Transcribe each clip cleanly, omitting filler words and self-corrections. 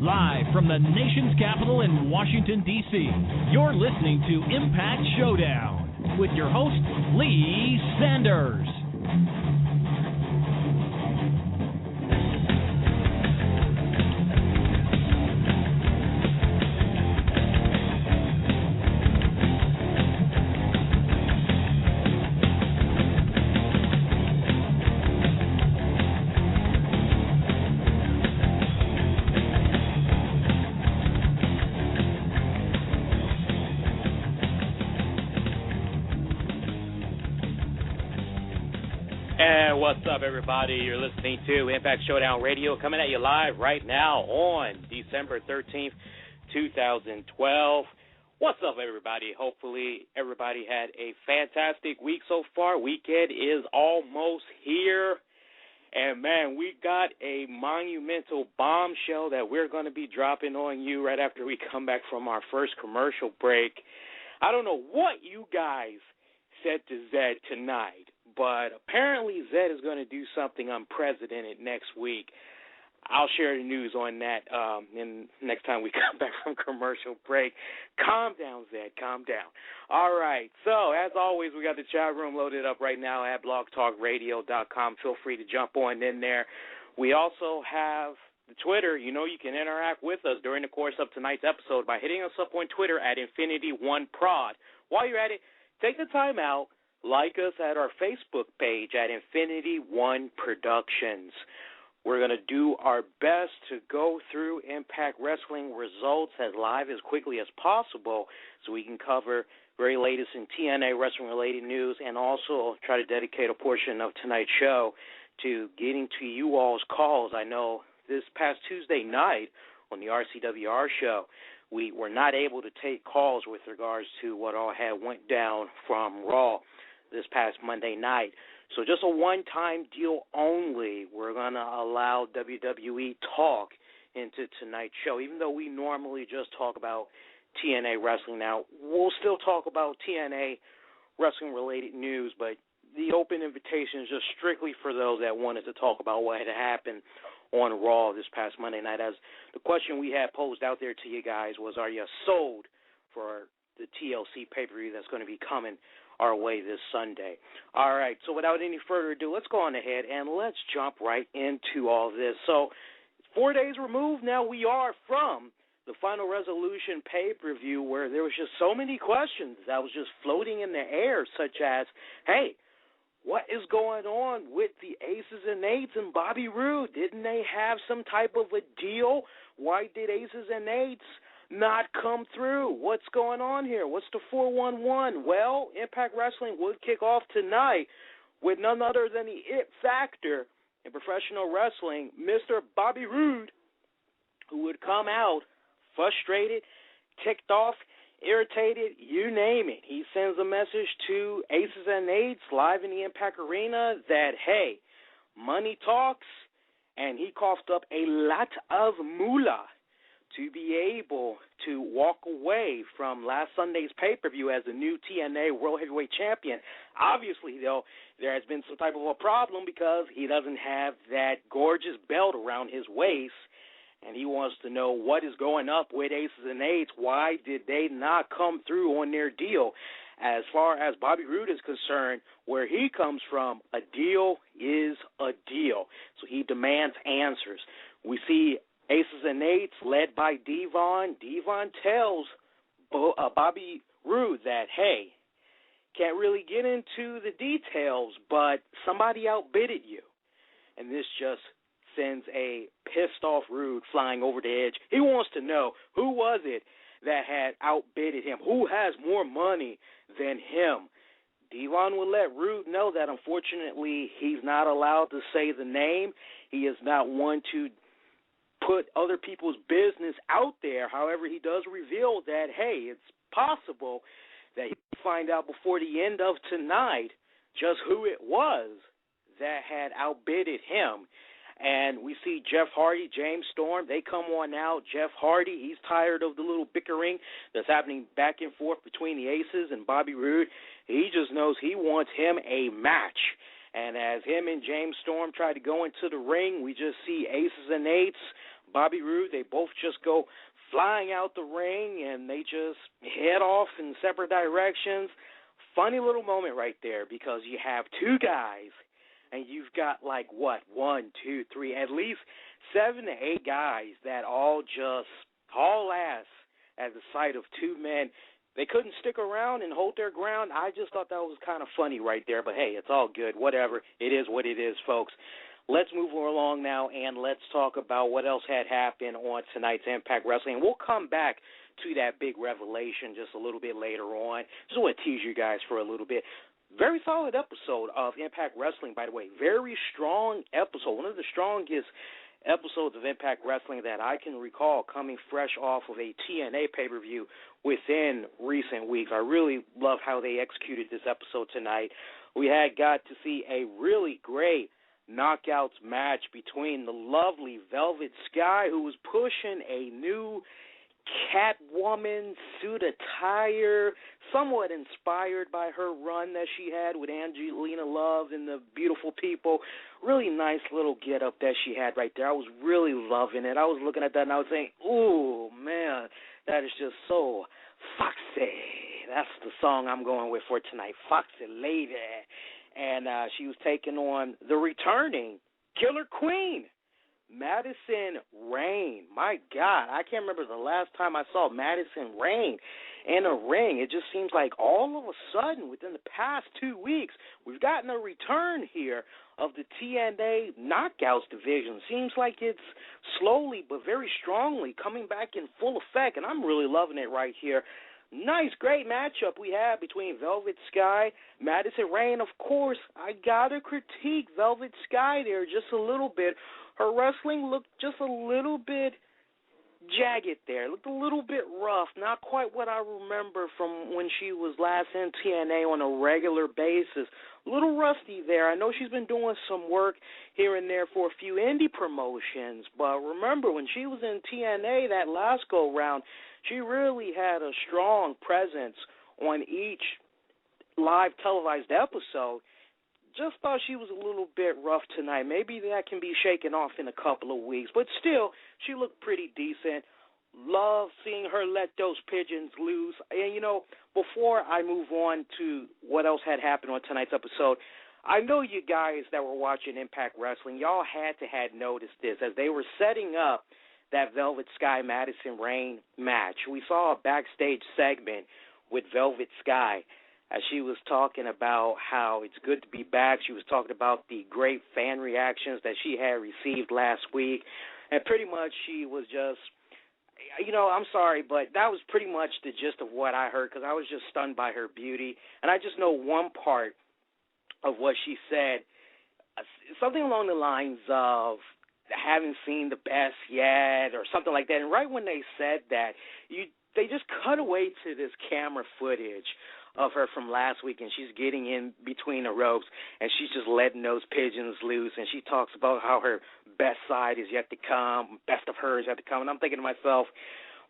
Live from the nation's capital in Washington, D.C., you're listening to Impact Showdown with your host, Lee Sanders. What's up, everybody? You're listening to Impact Showdown Radio, coming at you live right now on December 13th, 2012. What's up, everybody? Hopefully, everybody had a fantastic week so far. Weekend is almost here. And, man, we got a monumental bombshell that we're going to be dropping on you right after we come back from our first commercial break. I don't know what you guys said to Zed tonight, but apparently Zed is going to do something unprecedented next week. I'll share the news on that next time we come back from commercial break. Calm down, Zed. Calm down. All right. So, as always, we got the chat room loaded up right now at blogtalkradio.com. Feel free to jump on in there. We also have the Twitter. You know you can interact with us during the course of tonight's episode by hitting us up on Twitter at Infinity1Prod. While you're at it, take the time out. Like us at our Facebook page at Infinity One Productions. We're going to do our best to go through Impact Wrestling results as live as quickly as possible so we can cover very latest in TNA Wrestling-related news and also try to dedicate a portion of tonight's show to getting to you all's calls. I know this past Tuesday night on the RCWR show, we were not able to take calls with regards to what all had went down from Raw this past Monday night. So just a one-time deal only. We're going to allow WWE talk into tonight's show, even though we normally just talk about TNA Wrestling. Now, we'll still talk about TNA Wrestling-related news, but the open invitation is just strictly for those that wanted to talk about what had happened on Raw this past Monday night. As the question we had posed out there to you guys was, are you sold for the TLC pay-per-view that's going to be coming our way this Sunday? All right, so without any further ado, let's go on ahead and let's jump right into all this. So 4 days removed now we are from the Final Resolution pay-per-view, where there was just so many questions that was just floating in the air, such as, hey, what is going on with the Aces and Eights and Bobby Roode? Didn't they have some type of a deal? Why did Aces and Eights not come through? What's going on here? What's the 411? Well, Impact Wrestling would kick off tonight with none other than the it factor in professional wrestling, Mr. Bobby Roode, who would come out frustrated, ticked off, irritated, you name it. He sends a message to Aces and Eights live in the Impact Arena that, hey, money talks, and he coughed up a lot of moolah to be able to walk away from last Sunday's pay-per-view as the new TNA World Heavyweight Champion. Obviously, though, there has been some type of a problem because he doesn't have that gorgeous belt around his waist, and he wants to know what is going up with Aces and Eights. Why did they not come through on their deal? As far as Bobby Roode is concerned, where he comes from, a deal is a deal. So he demands answers. We see Aces and Eights led by Devon. Devon tells Bobby Roode that, hey, can't really get into the details, but somebody outbidded you. And this just sends a pissed-off Roode flying over the edge. He wants to know who was it that had outbidded him, who has more money than him. Devon will let Roode know that, unfortunately, he's not allowed to say the name. He is not one to put other people's business out there. However, he does reveal that, hey, it's possible that he can find out before the end of tonight just who it was that had outbidded him. And we see Jeff Hardy, James Storm, they come on out. Jeff Hardy, he's tired of the little bickering that's happening back and forth between the Aces and Bobby Roode. He just knows he wants him a match. And as him and James Storm try to go into the ring, we just see Aces and Eights, Bobby Roode, they both just go flying out the ring, and they just head off in separate directions. Funny little moment right there, because you have two guys, and you've got like, what, 1, 2, 3, at least 7 to 8 guys that all just haul ass at the sight of two men. They couldn't stick around and hold their ground. I just thought that was kind of funny right there, but hey, it's all good. Whatever. It is what it is, folks. Let's move along now, and let's talk about what else had happened on tonight's Impact Wrestling. We'll come back to that big revelation just a little bit later on. Just want to tease you guys for a little bit. Very solid episode of Impact Wrestling, by the way. Very strong episode. One of the strongest episodes of Impact Wrestling that I can recall, coming fresh off of a TNA pay-per-view within recent weeks. I really love how they executed this episode tonight. We had got to see a really great knockouts match between the lovely Velvet Sky, who was pushing a new Catwoman suit attire, somewhat inspired by her run that she had with Angelina Love and the Beautiful People. Really nice little get-up that she had right there. I was really loving it. I was looking at that and I was saying, ooh, man, that is just so foxy. That's the song I'm going with for tonight, Foxy Lady. And she was taking on the returning Killer Queen, Madison Rayne. My God, I can't remember the last time I saw Madison Rayne in a ring. It just seems like all of a sudden, within the past 2 weeks, we've gotten a return here of the TNA Knockouts division. Seems like it's slowly but very strongly coming back in full effect, and I'm really loving it right here. Nice, great matchup we had between Velvet Sky, Madison Rayne. Of course, I got to critique Velvet Sky there just a little bit. Her wrestling looked just a little bit jagged there. Looked a little bit rough. Not quite what I remember from when she was last in TNA on a regular basis. A little rusty there. I know she's been doing some work here and there for a few indie promotions, but remember when she was in TNA that last go-round, she really had a strong presence on each live televised episode. Just thought she was a little bit rough tonight. Maybe that can be shaken off in a couple of weeks. But still, she looked pretty decent. Love seeing her let those pigeons loose. And, you know, before I move on to what else had happened on tonight's episode, I know you guys that were watching Impact Wrestling, y'all had noticed this as they were setting up that Velvet Sky Madison Rayne match. We saw a backstage segment with Velvet Sky as she was talking about how it's good to be back. She was talking about the great fan reactions that she had received last week. And pretty much she was just, you know, I'm sorry, but that was pretty much the gist of what I heard because I was just stunned by her beauty. And I just know one part of what she said, something along the lines of, haven't seen the best yet or something like that. And right when they said that, they just cut away to this camera footage of her from last week, and she's getting in between the ropes, and she's just letting those pigeons loose, and she talks about how her best side is yet to come, best of her is yet to come, and I'm thinking to myself,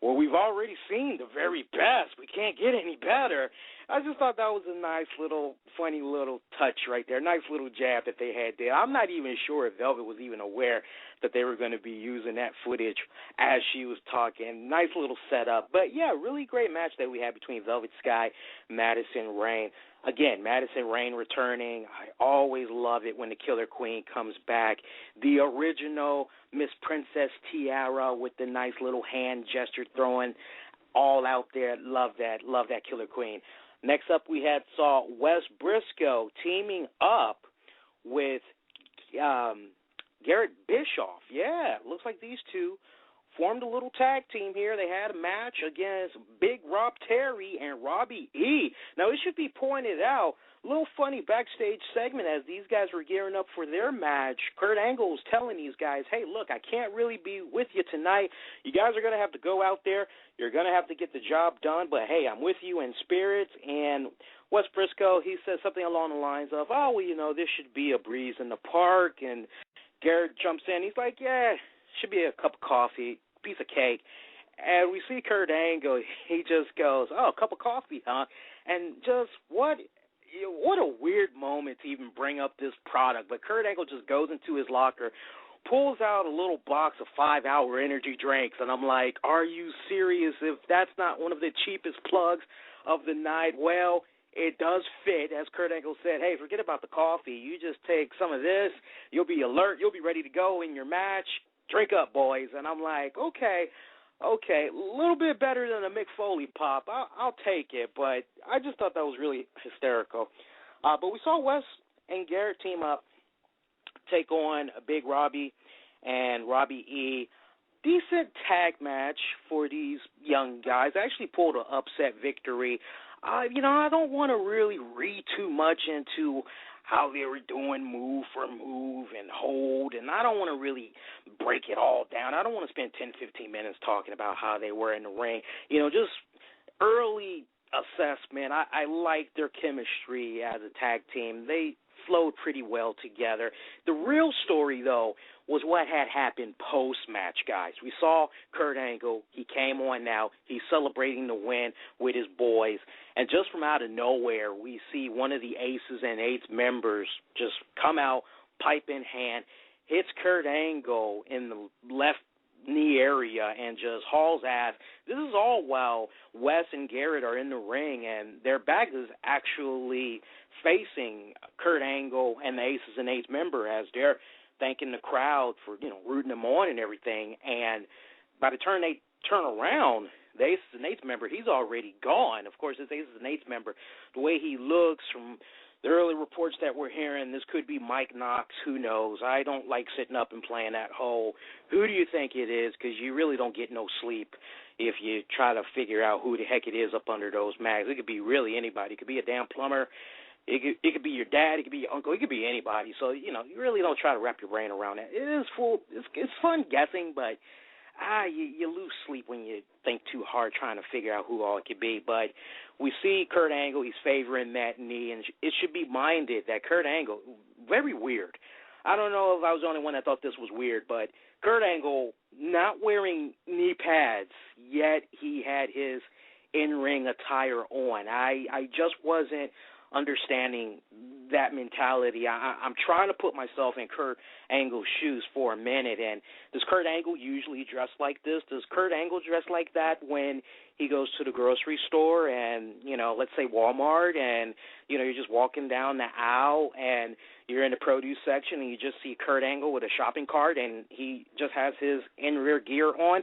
well, we've already seen the very best. We can't get any better. I just thought that was a nice little, funny little touch right there, nice little jab that they had there. I'm not even sure if Velvet was even aware that they were going to be using that footage as she was talking. Nice little setup. But, yeah, really great match that we had between Velvet Sky, Madison Rayne. Again, Madison Rayne returning. I always love it when the Killer Queen comes back. The original Miss Princess Tiara with the nice little hand gesture throwing all out there. Love that Killer Queen. Next up, we saw Wes Briscoe teaming up with Garrett Bischoff. Yeah, looks like these two formed a little tag team here. They had a match against Big Rob Terry and Robbie E. Now, it should be pointed out, a little funny backstage segment as these guys were gearing up for their match. Kurt Angle was telling these guys, hey, look, I can't really be with you tonight. You guys are going to have to go out there. You're going to have to get the job done, but, hey, I'm with you in spirit. And Wes Briscoe, he says something along the lines of, oh, well, you know, this should be a breeze in the park. And Garrett jumps in. He's like, yeah, should be a cup of coffee, piece of cake. And we see Kurt Angle. He just goes, oh, a cup of coffee, huh? And just what a weird moment to even bring up this product. But Kurt Angle just goes into his locker pulls out a little box of 5-hour energy drinks, and I'm like, are you serious? If that's not one of the cheapest plugs of the night, well, it does fit. As Kurt Angle said, hey, forget about the coffee. You just take some of this. You'll be alert. You'll be ready to go in your match. Drink up, boys. And I'm like, okay, a little bit better than a Mick Foley pop. I'll take it, but I just thought that was really hysterical. But we saw Wes and Garrett team up, take on Big Robbie and Robbie E. Decent tag match for these young guys. I actually pulled an upset victory. I don't want to really read too much into how they were doing move for move and hold, and I don't want to really break it all down. I don't want to spend 10, 15 minutes talking about how they were in the ring. Just early assessment. I liked their chemistry as a tag team. They flowed pretty well together. The real story, though, was what had happened post-match, guys. We saw Kurt Angle. He came on now. He's celebrating the win with his boys. And just from out of nowhere, we see one of the Aces and Eights members just come out, pipe in hand, hits Kurt Angle in the left knee area and just hauls ass. This is all while Wes and Garrett are in the ring, and their back is actually facing Kurt Angle and the Aces and Eights member as they're thanking the crowd for, rooting them on and everything. And by the turn they turn around, the Aces and Eights member, he's already gone. Of course, this Aces and Eights member, the way he looks, from the early reports that we're hearing, this could be Mike Knox. Who knows? I don't like sitting up and playing that whole, who do you think it is? Because you really don't get no sleep if you try to figure out who the heck it is up under those mags. It could be really anybody. It could be a damn plumber. It could be your dad. It could be your uncle. It could be anybody. So, you really don't try to wrap your brain around it. It is it's fun guessing, but you lose sleep when you think too hard trying to figure out who all it could be. But we see Kurt Angle. He's favoring that knee, and it should be minded that Kurt Angle, very weird. I don't know if I was the only one that thought this was weird, but Kurt Angle not wearing knee pads, yet he had his in-ring attire on. I just wasn't understanding that mentality. I'm trying to put myself in Kurt Angle's shoes for a minute. And does Kurt Angle usually dress like this? Does Kurt Angle dress like that when he goes to the grocery store and, let's say Walmart, and, you're just walking down the aisle and you're in the produce section and you just see Kurt Angle with a shopping cart and he just has his in-rear gear on?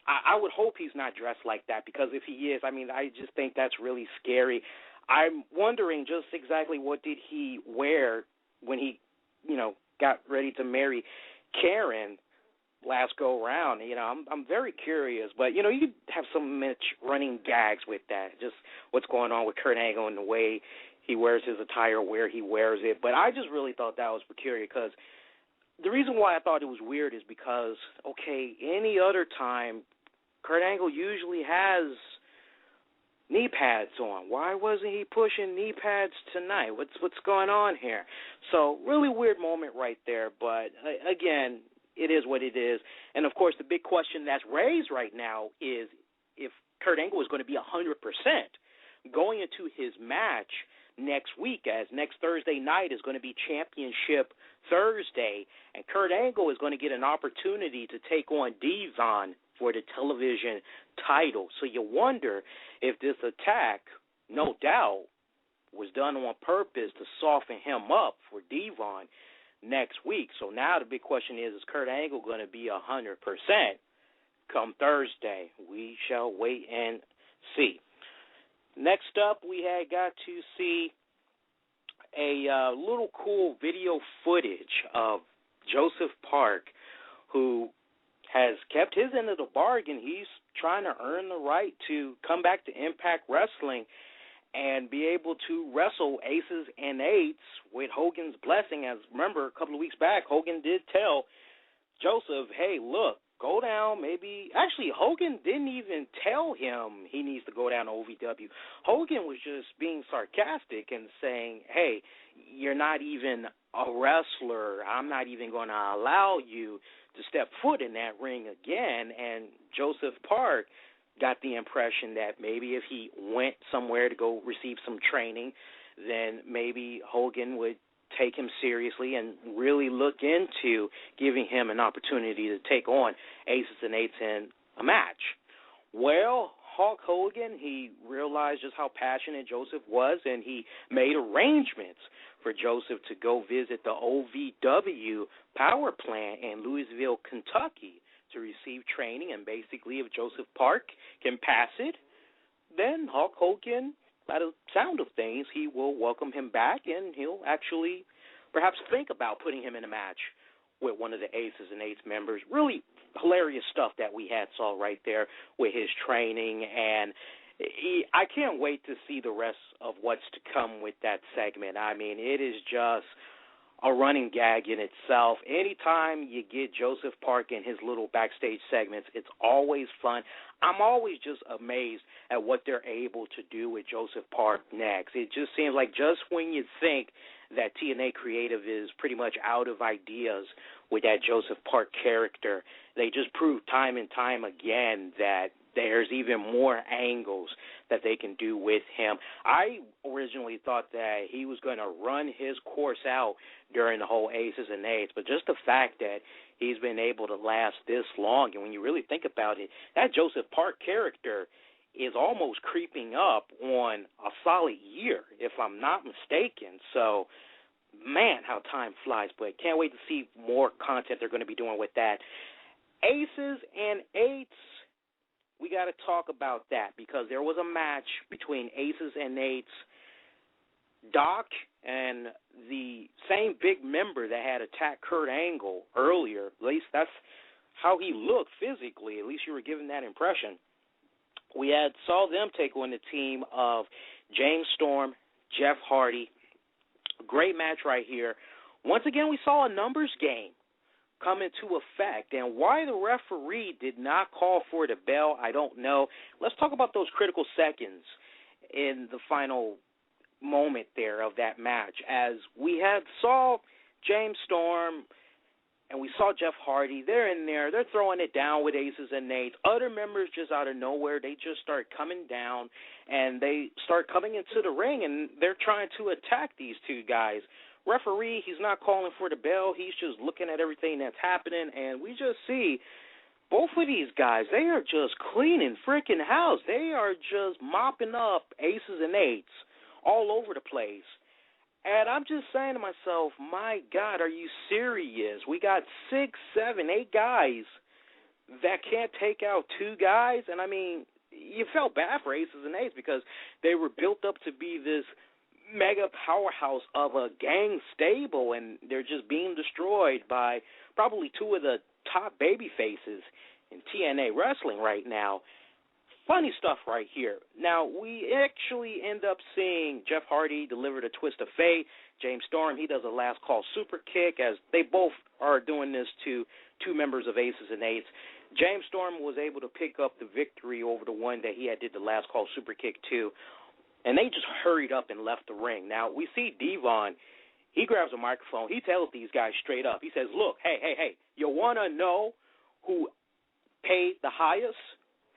I would hope he's not dressed like that, because if he is, I just think that's really scary. I'm wondering just exactly what did he wear when he, got ready to marry Karen last go around. I'm very curious, but you could have some much running gags with that, just what's going on with Kurt Angle and the way he wears his attire, where he wears it. But I just really thought that was peculiar, because the reason why I thought it was weird is because, okay, any other time, Kurt Angle usually has knee pads on. Why wasn't he pushing knee pads tonight? What's going on here? So really weird moment right there, but again, it is what it is. And of course, the big question that's raised right now is if Kurt Angle is going to be 100% going into his match next week, as next Thursday night is going to be Championship Thursday, and Kurt Angle is going to get an opportunity to take on Devon for the television title. So you wonder if this attack, no doubt, was done on purpose to soften him up for Devon next week. So now the big question is Kurt Angle going to be 100% come Thursday? We shall wait and see. Next up, we had got to see a little cool video footage of Joseph Park, who has kept his end of the bargain. He's trying to earn the right to come back to Impact Wrestling and be able to wrestle Aces and Eights with Hogan's blessing. As remember, a couple of weeks back, Hogan did tell Joseph, hey, look, go down, maybe. Actually, Hogan didn't even tell him he needs to go down to OVW. Hogan was just being sarcastic and saying, hey, you're not even a wrestler. I'm not even going to allow you to step foot in that ring again. And Joseph Park got the impression that maybe if he went somewhere to go receive some training, then maybe Hogan would take him seriously and really look into giving him an opportunity to take on Aces and Eights in a match. Well, Hulk Hogan, he realized just how passionate Joseph was, and he made arrangements for Joseph to go visit the OVW power plant in Louisville, Kentucky, to receive training. And basically, if Joseph Park can pass it, then Hulk Hogan, by the sound of things, he will welcome him back, and he'll actually perhaps think about putting him in a match with one of the Aces and Eights members. Really hilarious stuff that we saw right there with his training, and I can't wait to see the rest of what's to come with that segment. I mean, it is just a running gag in itself. Anytime you get Joseph Park in his little backstage segments, it's always fun. I'm always just amazed at what they're able to do with Joseph Park next. It just seems like just when you think that TNA Creative is pretty much out of ideas with that Joseph Park character, they just prove time and time again that there's even more angles that they can do with him. I originally thought that he was going to run his course out during the whole Aces and Eights, but just the fact that he's been able to last this long, and when you really think about it, that Joseph Park character is almost creeping up on a solid year, if I'm not mistaken. So, man, how time flies, but can't wait to see more content they're going to be doing with that. Aces and Eights, we got to talk about that because there was a match between Aces and Eights, Doc, and the same big member that had attacked Kurt Angle earlier. At least that's how he looked physically. At least you were given that impression. We saw them take on the team of James Storm, Jeff Hardy. Great match right here. Once again, we saw a numbers game come into effect, and why the referee did not call for the bell, I don't know. Let's talk about those critical seconds in the final moment there of that match, as we saw James Storm and we saw Jeff Hardy. They're in there, they're throwing it down with Aces and Eights. Other members just out of nowhere, they just start coming down and they start coming into the ring, and they're trying to attack these two guys. Referee, he's not calling for the bell. He's just looking at everything that's happening, and we just see both of these guys, they are just cleaning freaking house. They are just mopping up Aces and Eights all over the place. And I'm just saying to myself, my God, are you serious? We got 6, 7, 8 guys that can't take out 2 guys. And, I mean, you felt bad for Aces and Eights because they were built up to be this mega powerhouse of a gang stable, and they're just being destroyed by probably 2 of the top baby faces in TNA Wrestling right now. Funny stuff right here. Now, we actually end up seeing Jeff Hardy deliver the twist of fate. James Storm, he does a last call super kick, as they both are doing this to 2 members of Aces and Eights. James Storm was able to pick up the victory over the one that he had did the last call super kick to, and they just hurried up and left the ring. Now, we see Devon, he grabs a microphone. He tells these guys straight up. He says, look, hey, you want to know who paid the highest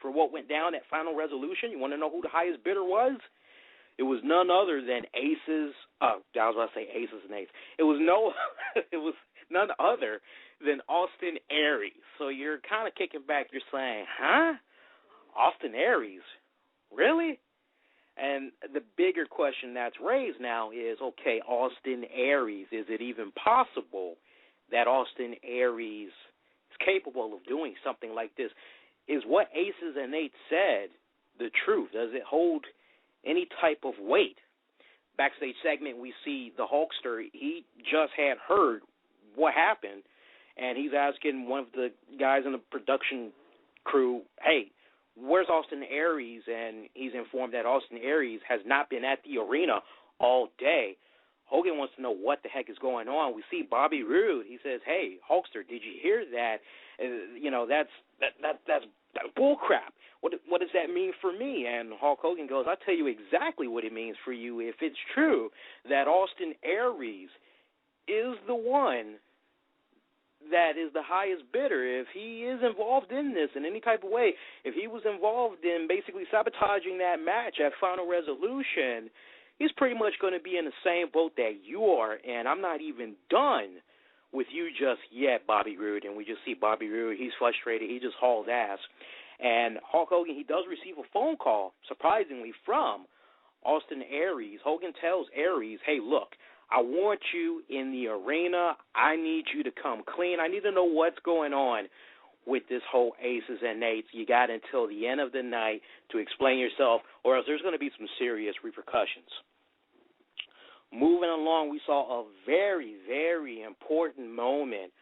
for what went down at Final Resolution? You want to know who the highest bidder was? It was none other than Aces. I was about to say Aces and Eights. It was none other than Austin Aries. So you're kind of kicking back. You're saying, huh? Austin Aries? Really? And the bigger question that's raised now is, okay, Austin Aries, is it even possible that Austin Aries is capable of doing something like this? Is what Aces and Eights said the truth? Does it hold any type of weight? Backstage segment, we see the Hulkster. He just had heard what happened, and he's asking one of the guys in the production crew, hey, where's Austin Aries? And he's informed that Austin Aries has not been at the arena all day. Hogan wants to know what the heck is going on. We see Bobby Roode. He says, hey, Hulkster, did you hear that? That's bull crap. What does that mean for me? And Hulk Hogan goes, I'll tell you exactly what it means for you if it's true that Austin Aries is the one that is the highest bidder. If he is involved in this in any type of way, if he was involved in basically sabotaging that match at Final Resolution, he's pretty much going to be in the same boat that you are, and I'm not even done with you just yet, Bobby Roode. And we just see Bobby Roode. He's frustrated. He just hauled ass. And Hulk Hogan, he does receive a phone call, surprisingly, from Austin Aries. Hogan tells Aries, hey, look, I want you in the arena. I need you to come clean. I need to know what's going on with this whole aces and eights. You got until the end of the night to explain yourself, or else there's going to be some serious repercussions. Moving along, we saw a very, very important moment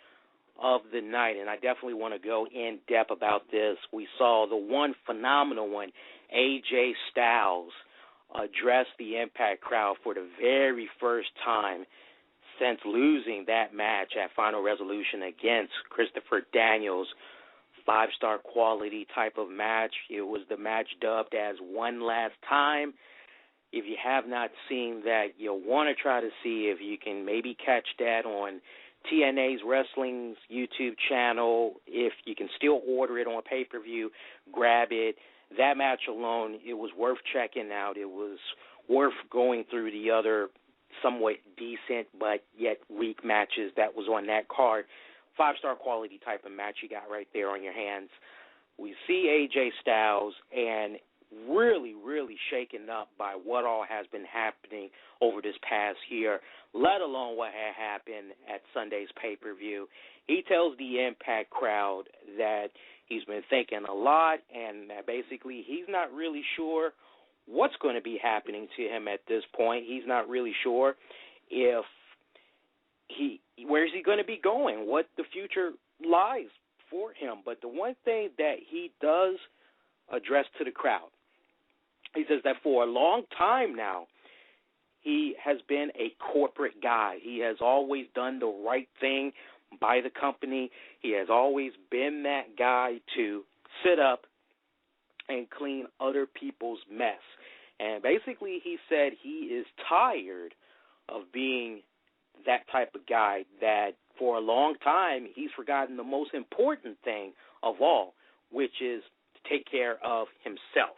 of the night, and I definitely want to go in depth about this. We saw the one phenomenal one, AJ Styles, address the Impact crowd for the very first time since losing that match at Final Resolution against Christopher Daniels. 5-star quality type of match. It was the match dubbed as One Last Time. If you have not seen that, you'll want to try to see if you can maybe catch that on TNA Wrestling's YouTube channel. If you can still order it on pay-per-view, grab it. That match alone, it was worth checking out. It was worth going through the other somewhat decent but yet weak matches that was on that card. 5-star quality type of match you got right there on your hands. We see AJ Styles and really, really shaken up by what all has been happening over this past year, let alone what had happened at Sunday's pay-per-view. He tells the Impact crowd that he's been thinking a lot and that basically he's not really sure what's going to be happening to him at this point. He's not really sure if where's he going to be going, what the future lies for him. But the one thing that he does address to the crowd, he says that for a long time now, he has been a corporate guy. He has always done the right thing by the company. He has always been that guy to sit up and clean other people's mess. And basically he said he is tired of being that type of guy, that for a long time he's forgotten the most important thing of all, which is to take care of himself.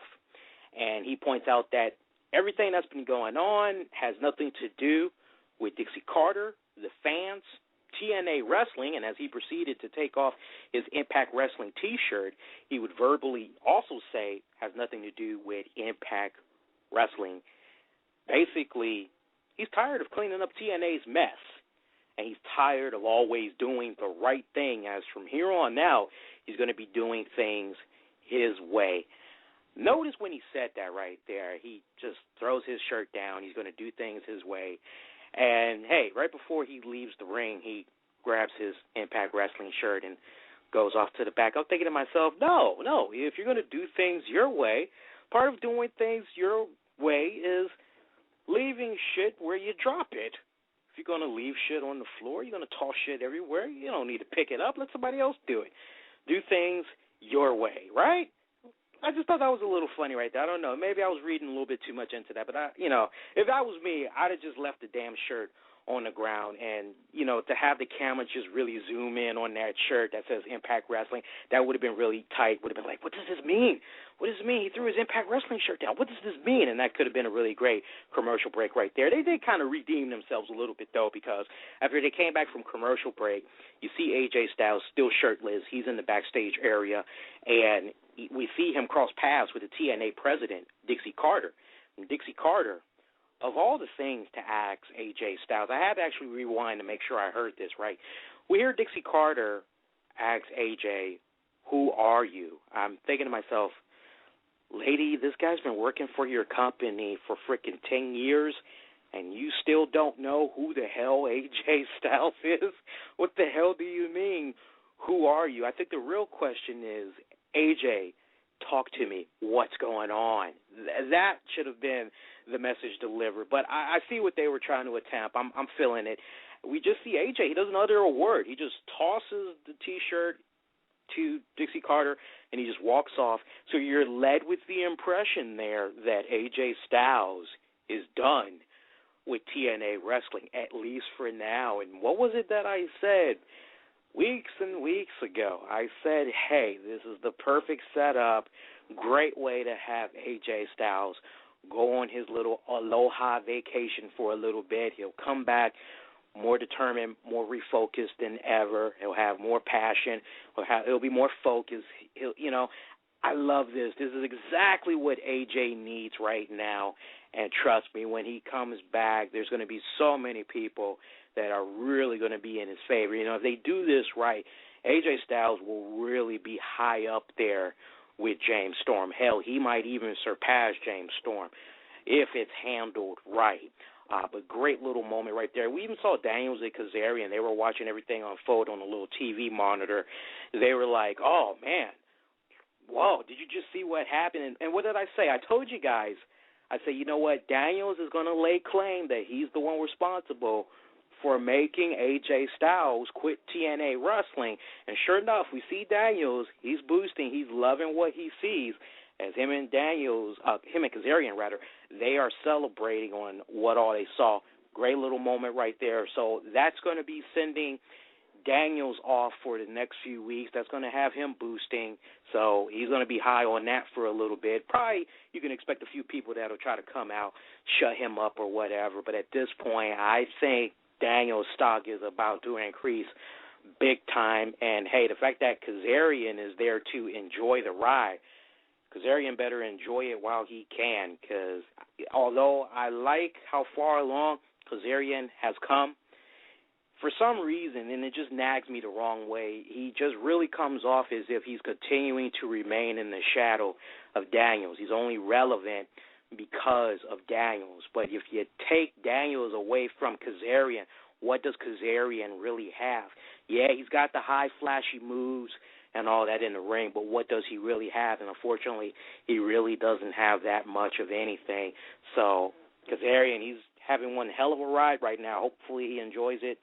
And he points out that everything that's been going on has nothing to do with Dixie Carter, the fans, TNA Wrestling, and as he proceeded to take off his Impact Wrestling T-shirt, he would verbally also say has nothing to do with Impact Wrestling. Basically, he's tired of cleaning up TNA's mess, and he's tired of always doing the right thing, as from here on out, he's going to be doing things his way. Notice when he said that right there, he just throws his shirt down. He's going to do things his way. And, hey, right before he leaves the ring, he grabs his Impact Wrestling shirt and goes off to the back. I'm thinking to myself, no, if you're going to do things your way, part of doing things your way is leaving shit where you drop it. If you're going to leave shit on the floor, you're going to toss shit everywhere, you don't need to pick it up. Let somebody else do it. Do things your way, right? I just thought that was a little funny right there. I don't know. Maybe I was reading a little bit too much into that. But, if that was me, I'd have just left the damn shirt on the ground. And, to have the camera just really zoom in on that shirt that says Impact Wrestling, that would have been really tight. Would have been like, what does this mean? What does this mean? He threw his Impact Wrestling shirt down. What does this mean? And that could have been a really great commercial break right there. They did kind of redeem themselves a little bit, though, because after they came back from commercial break, you see AJ Styles still shirtless. He's in the backstage area, and we see him cross paths with the TNA president, Dixie Carter. And Dixie Carter, of all the things to ask AJ Styles, I had to actually rewind to make sure I heard this right. We hear Dixie Carter ask AJ, who are you? I'm thinking to myself, lady, this guy's been working for your company for freaking 10 years, and you still don't know who the hell AJ Styles is? What the hell do you mean, who are you? I think the real question is, AJ, talk to me. What's going on? That should have been the message delivered. But I see what they were trying to attempt. I'm feeling it. We just see AJ. He doesn't utter a word. He just tosses the T-shirt to Dixie Carter, and he just walks off. So you're led with the impression there that AJ Styles is done with TNA Wrestling, at least for now. And what was it that I said weeks and weeks ago? I said, hey, this is the perfect setup, great way to have AJ Styles go on his little aloha vacation for a little bit. He'll come back more determined, more refocused than ever. He'll have more passion. He'll be more focused. I love this. This is exactly what AJ needs right now. And trust me, when he comes back, there's going to be so many people that are really going to be in his favor. If they do this right, AJ Styles will really be high up there with James Storm. Hell, he might even surpass James Storm if it's handled right. But great little moment right there. We even saw Daniels and Kazarian. They were watching everything unfold on a little TV monitor. They were like, oh, man, whoa, did you just see what happened? And what did I say? I told you guys. I said, you know what? Daniels is going to lay claim that he's the one responsible for making AJ Styles quit TNA Wrestling. And sure enough, we see Daniels. He's boosting. He's loving what he sees. As him and Kazarian, they are celebrating on what all they saw. Great little moment right there. So that's going to be sending Daniels off for the next few weeks. That's going to have him boosting. So he's going to be high on that for a little bit. Probably you can expect a few people that will try to come out, shut him up or whatever. But at this point, I think Daniels' stock is about to increase big time. And, hey, the fact that Kazarian is there to enjoy the ride, Kazarian better enjoy it while he can, because although I like how far along Kazarian has come, for some reason, and it just nags me the wrong way, he just really comes off as if he's continuing to remain in the shadow of Daniels. He's only relevant because of Daniels. But if you take Daniels away from Kazarian, what does Kazarian really have? Yeah, he's got the high, flashy moves and all that in the ring, but what does he really have? And unfortunately, he really doesn't have that much of anything. So Kazarian, he's having one hell of a ride right now. Hopefully he enjoys it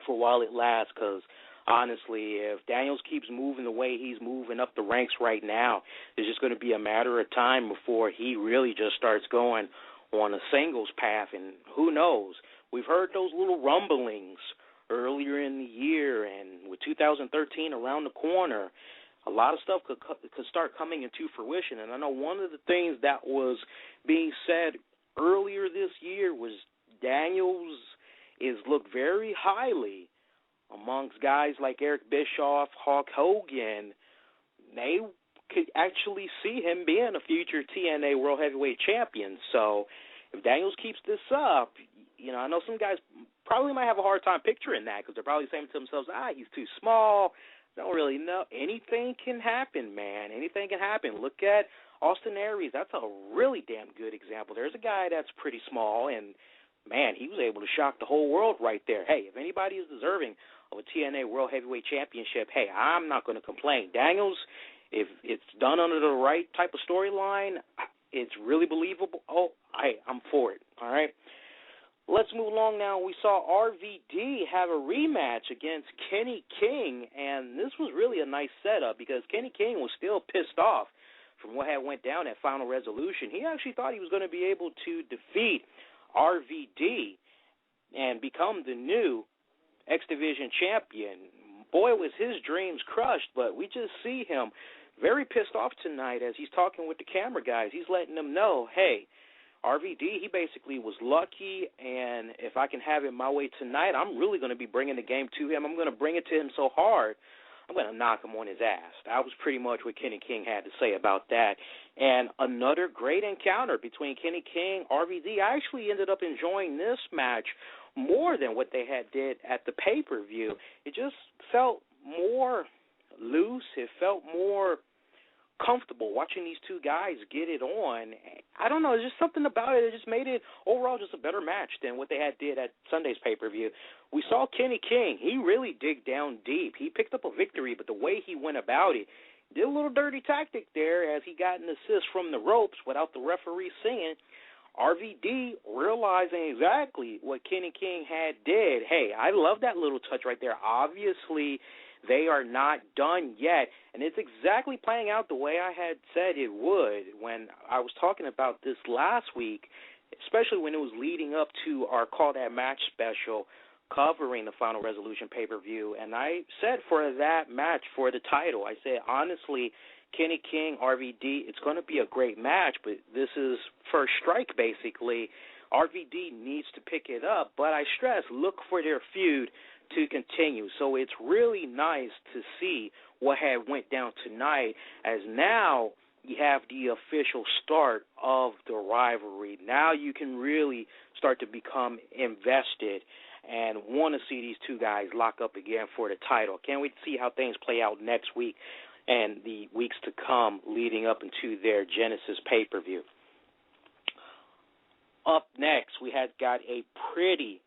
for while it lasts, because honestly, if Daniels keeps moving the way he's moving up the ranks right now, it's just going to be a matter of time before he really just starts going on a singles path. And who knows? We've heard those little rumblings earlier in the year, and with 2013 around the corner, a lot of stuff could start coming into fruition. And I know one of the things that was being said earlier this year was Daniels is looked very highly amongst guys like Eric Bischoff, Hulk Hogan. They could actually see him being a future TNA World Heavyweight Champion. So if Daniels keeps this up, I know some guys probably might have a hard time picturing that, because they're probably saying to themselves, he's too small, don't really know. Anything can happen, man. Anything can happen. Look at Austin Aries. That's a really damn good example. There's a guy that's pretty small, and, man, he was able to shock the whole world right there. Hey, if anybody is deserving of a TNA World Heavyweight Championship, hey, I'm not going to complain. Daniels, if it's done under the right type of storyline, it's really believable. Oh, I'm for it, all right? Let's move along now. We saw RVD have a rematch against Kenny King, and this was really a nice setup because Kenny King was still pissed off from what had went down at Final Resolution. He actually thought he was going to be able to defeat RVD and become the new X Division champion. Boy, was his dreams crushed, but we just see him very pissed off tonight as he's talking with the camera guys. He's letting them know, hey, RVD, he basically was lucky, and if I can have it my way tonight, I'm really going to be bringing the game to him. I'm going to bring it to him so hard, I'm going to knock him on his ass. That was pretty much what Kenny King had to say about that. And another great encounter between Kenny King, RVD. I actually ended up enjoying this match more than what they had did at the pay-per-view. It just felt more loose. It felt more comfortable watching these two guys get it on. I don't know, there's just something about it. It just made it overall just a better match than what they had did at Sunday's pay-per-view. We saw Kenny King. He really dig down deep. He picked up a victory, but the way he went about it, did a little dirty tactic there as he got an assist from the ropes without the referee seeing. RVD realizing exactly what Kenny King had did. Hey, I love that little touch right there. Obviously, they are not done yet, and it's exactly playing out the way I had said it would when I was talking about this last week, especially when it was leading up to our Call That Match special covering the Final Resolution pay-per-view. And I said for that match, for the title, I said, honestly, Kenny King, RVD, it's going to be a great match, but this is first strike, basically. RVD needs to pick it up, but I stress, look for their feud to continue. So it's really nice to see what had went down tonight, as now you have the official start of the rivalry. Now you can really start to become invested and want to see these two guys lock up again for the title. Can't wait to see how things play out next week and the weeks to come leading up into their Genesis pay-per-view. Up next, we had got a pretty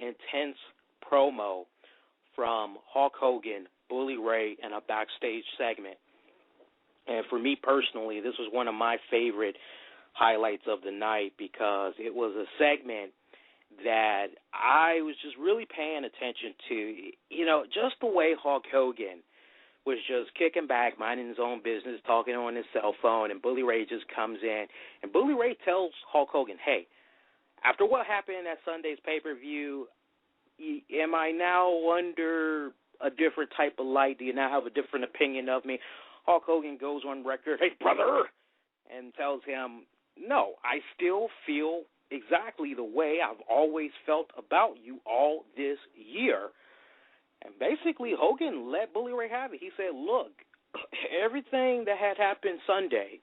intense promo from Hulk Hogan, Bully Ray, and a backstage segment. And for me personally, this was one of my favorite highlights of the night because it was a segment that I was just really paying attention to. You know, just the way Hulk Hogan was just kicking back, minding his own business, talking on his cell phone, and Bully Ray just comes in. And Bully Ray tells Hulk Hogan, hey, after what happened at Sunday's pay-per-view, am I now under a different type of light? Do you now have a different opinion of me? Hulk Hogan goes on record, hey, brother, and tells him, no, I still feel exactly the way I've always felt about you all this year. And basically, Hogan let Bully Ray have it. He said, look, everything that had happened Sunday,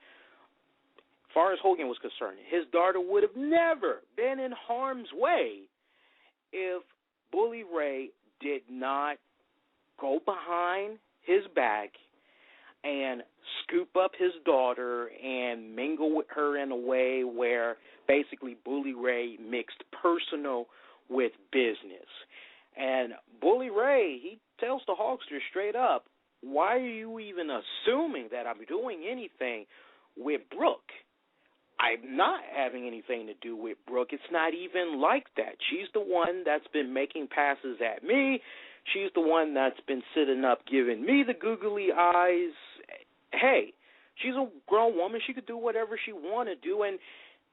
as far as Hogan was concerned, his daughter would have never been in harm's way if Bully Ray did not go behind his back and scoop up his daughter and mingle with her in a way where basically Bully Ray mixed personal with business. And Bully Ray, he tells the Hulkster straight up, why are you even assuming that I'm doing anything with Brooke? I'm not having anything to do with Brooke. It's not even like that. She's the one that's been making passes at me. She's the one that's been sitting up giving me the googly eyes. Hey, she's a grown woman. She could do whatever she want to do. And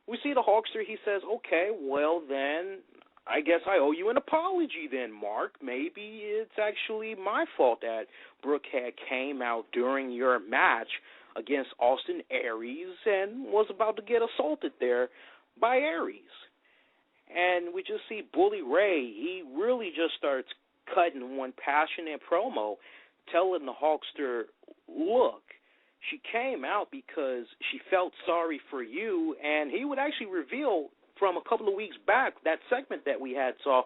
we see the Hulkster. He says, okay, well then, I guess I owe you an apology then, Mark. Maybe it's actually my fault that Brooke had came out during your match against Austin Aries and was about to get assaulted there by Aries. And we just see Bully Ray, he really just starts cutting one passionate promo, telling the Hulkster, look, she came out because she felt sorry for you, and he would actually reveal from a couple of weeks back, that segment that we had saw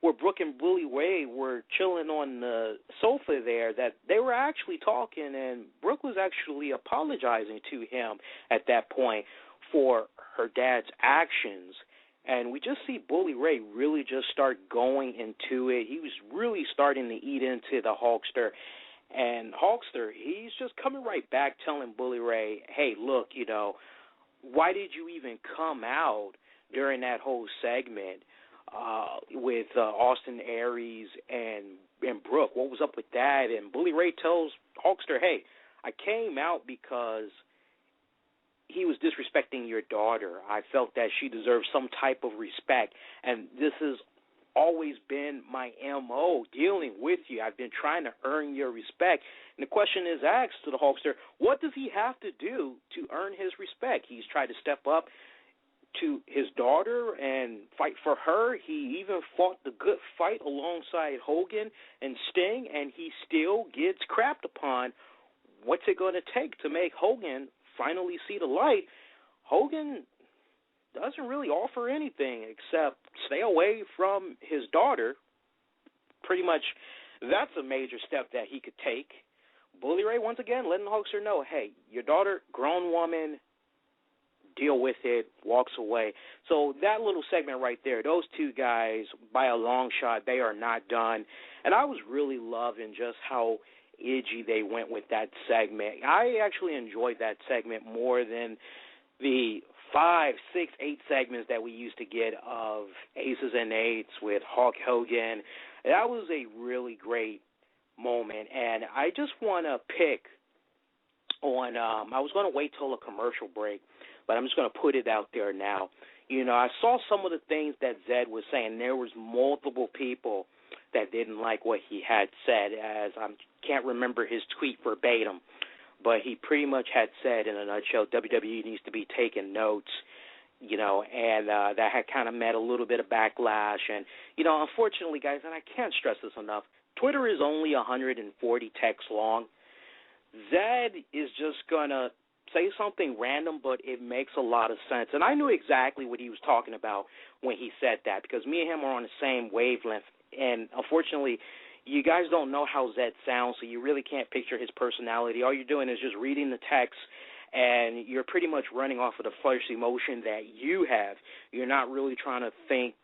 where Brooke and Bully Ray were chilling on the sofa there, that they were actually talking, and Brooke was actually apologizing to him at that point for her dad's actions. And we just see Bully Ray really just start going into it. He was really starting to eat into the Hulkster. And Hulkster, he's just coming right back telling Bully Ray, hey, look, you know, why did you even come out during that whole segment with Austin Aries and Brooke? What was up with that? And Bully Ray tells Hulkster, hey, I came out because he was disrespecting your daughter. I felt that she deserved some type of respect, and this has always been my M.O. dealing with you. I've been trying to earn your respect. And the question is asked to the Hulkster, what does he have to do to earn his respect? He's tried to step up to his daughter and fight for her. He even fought the good fight alongside Hogan and Sting, and he still gets crapped upon. What's it going to take to make Hogan finally see the light? Hogan doesn't really offer anything except stay away from his daughter. Pretty much that's a major step that he could take. Bully Ray, once again, letting the Hulkster know, hey, your daughter, grown woman, deal with it, walks away. So that little segment right there, those two guys, by a long shot, they are not done. And I was really loving just how edgy they went with that segment. I actually enjoyed that segment more than the 5, 6, 8 segments that we used to get of Aces and Eights with Hulk Hogan. That was a really great moment, and I just want to pick on, I was going to wait till a commercial break, but I'm just going to put it out there now. You know, I saw some of the things that Zed was saying. There was multiple people that didn't like what he had said, as I can't remember his tweet verbatim. but he pretty much had said in a nutshell, WWE needs to be taking notes, and that had kind of met a little bit of backlash. And, unfortunately, guys, and I can't stress this enough, Twitter is only 140 texts long. Zed is just going to say something random, but it makes a lot of sense. And I knew exactly what he was talking about when he said that, because me and him are on the same wavelength. And unfortunately, you guys don't know how Zed sounds, so you really can't picture his personality. All you're doing is just reading the text, and you're pretty much running off of the first emotion that you have. You're not really trying to think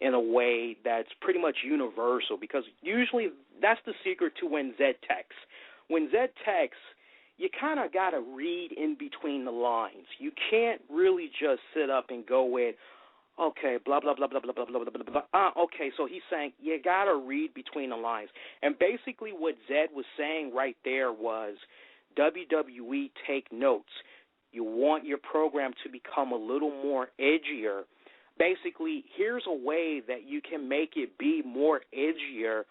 in a way that's pretty much universal, because usually that's the secret to when Zed texts. When Zed texts, you kind of got to read in between the lines. You can't really just sit up and go with, okay, blah, blah, blah, blah, blah, blah, blah, blah, blah. Okay, so he's saying you got to read between the lines. And basically what Zed was saying right there was, WWE, take notes. You want your program to become a little more edgier. Basically, here's a way that you can make it be more edgier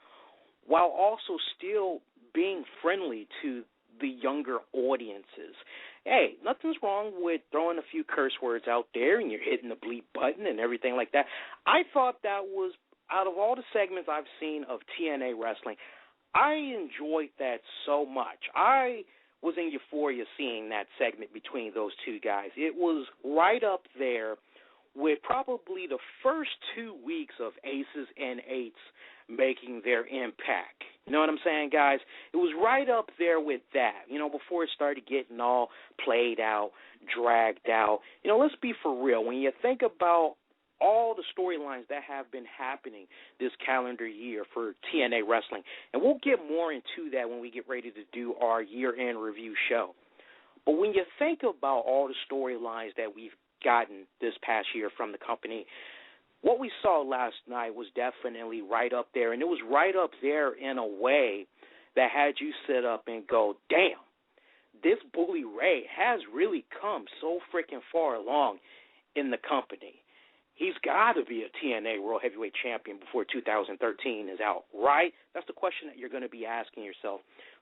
while also still being friendly to the younger audiences. Hey, nothing's wrong with throwing a few curse words out there and you're hitting the bleep button and everything like that. I thought that was, out of all the segments I've seen of TNA Wrestling, I enjoyed that so much. I was in euphoria seeing that segment between those two guys. It was right up there with probably the first 2 weeks of Aces and Eights making their impact. You know what I'm saying, guys? It was right up there with that, before it started getting all played out, dragged out. Let's be for real. When you think about all the storylines that have been happening this calendar year for TNA Wrestling, and we'll get more into that when we get ready to do our year-end review show. But when you think about all the storylines that we've gotten this past year from the company, what we saw last night was definitely right up there, and it was right up there in a way that had you sit up and go, damn, this Bully Ray has really come so freaking far along in the company. He's got to be a TNA World Heavyweight Champion before 2013 is out, right? That's the question that you're going to be asking yourself.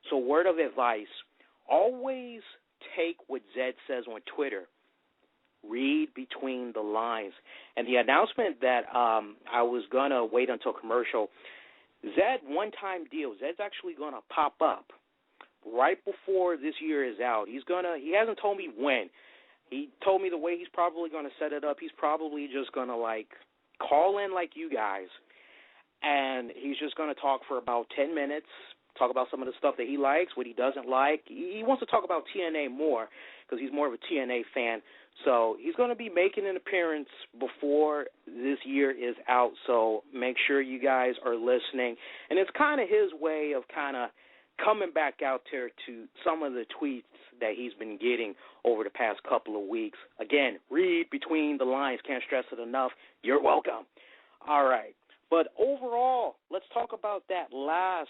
So word of advice, always take what Zed says on Twitter. Read between the lines. And the announcement that I was going to wait until commercial, Zed, one-time deal. Zed's actually going to pop up right before this year is out. He hasn't told me when. He told me the way he's probably going to set it up, he's probably just going to, call in like you guys, and he's just going to talk for about 10 minutes, talk about some of the stuff that he likes, what he doesn't like. He wants to talk about TNA more because he's more of a TNA fan. So he's going to be making an appearance before this year is out, so make sure you guys are listening. And it's kind of his way of kind of coming back out there to some of the tweets that he's been getting over the past couple of weeks. Again, read between the lines. Can't stress it enough. You're welcome. All right. But overall, let's talk about that last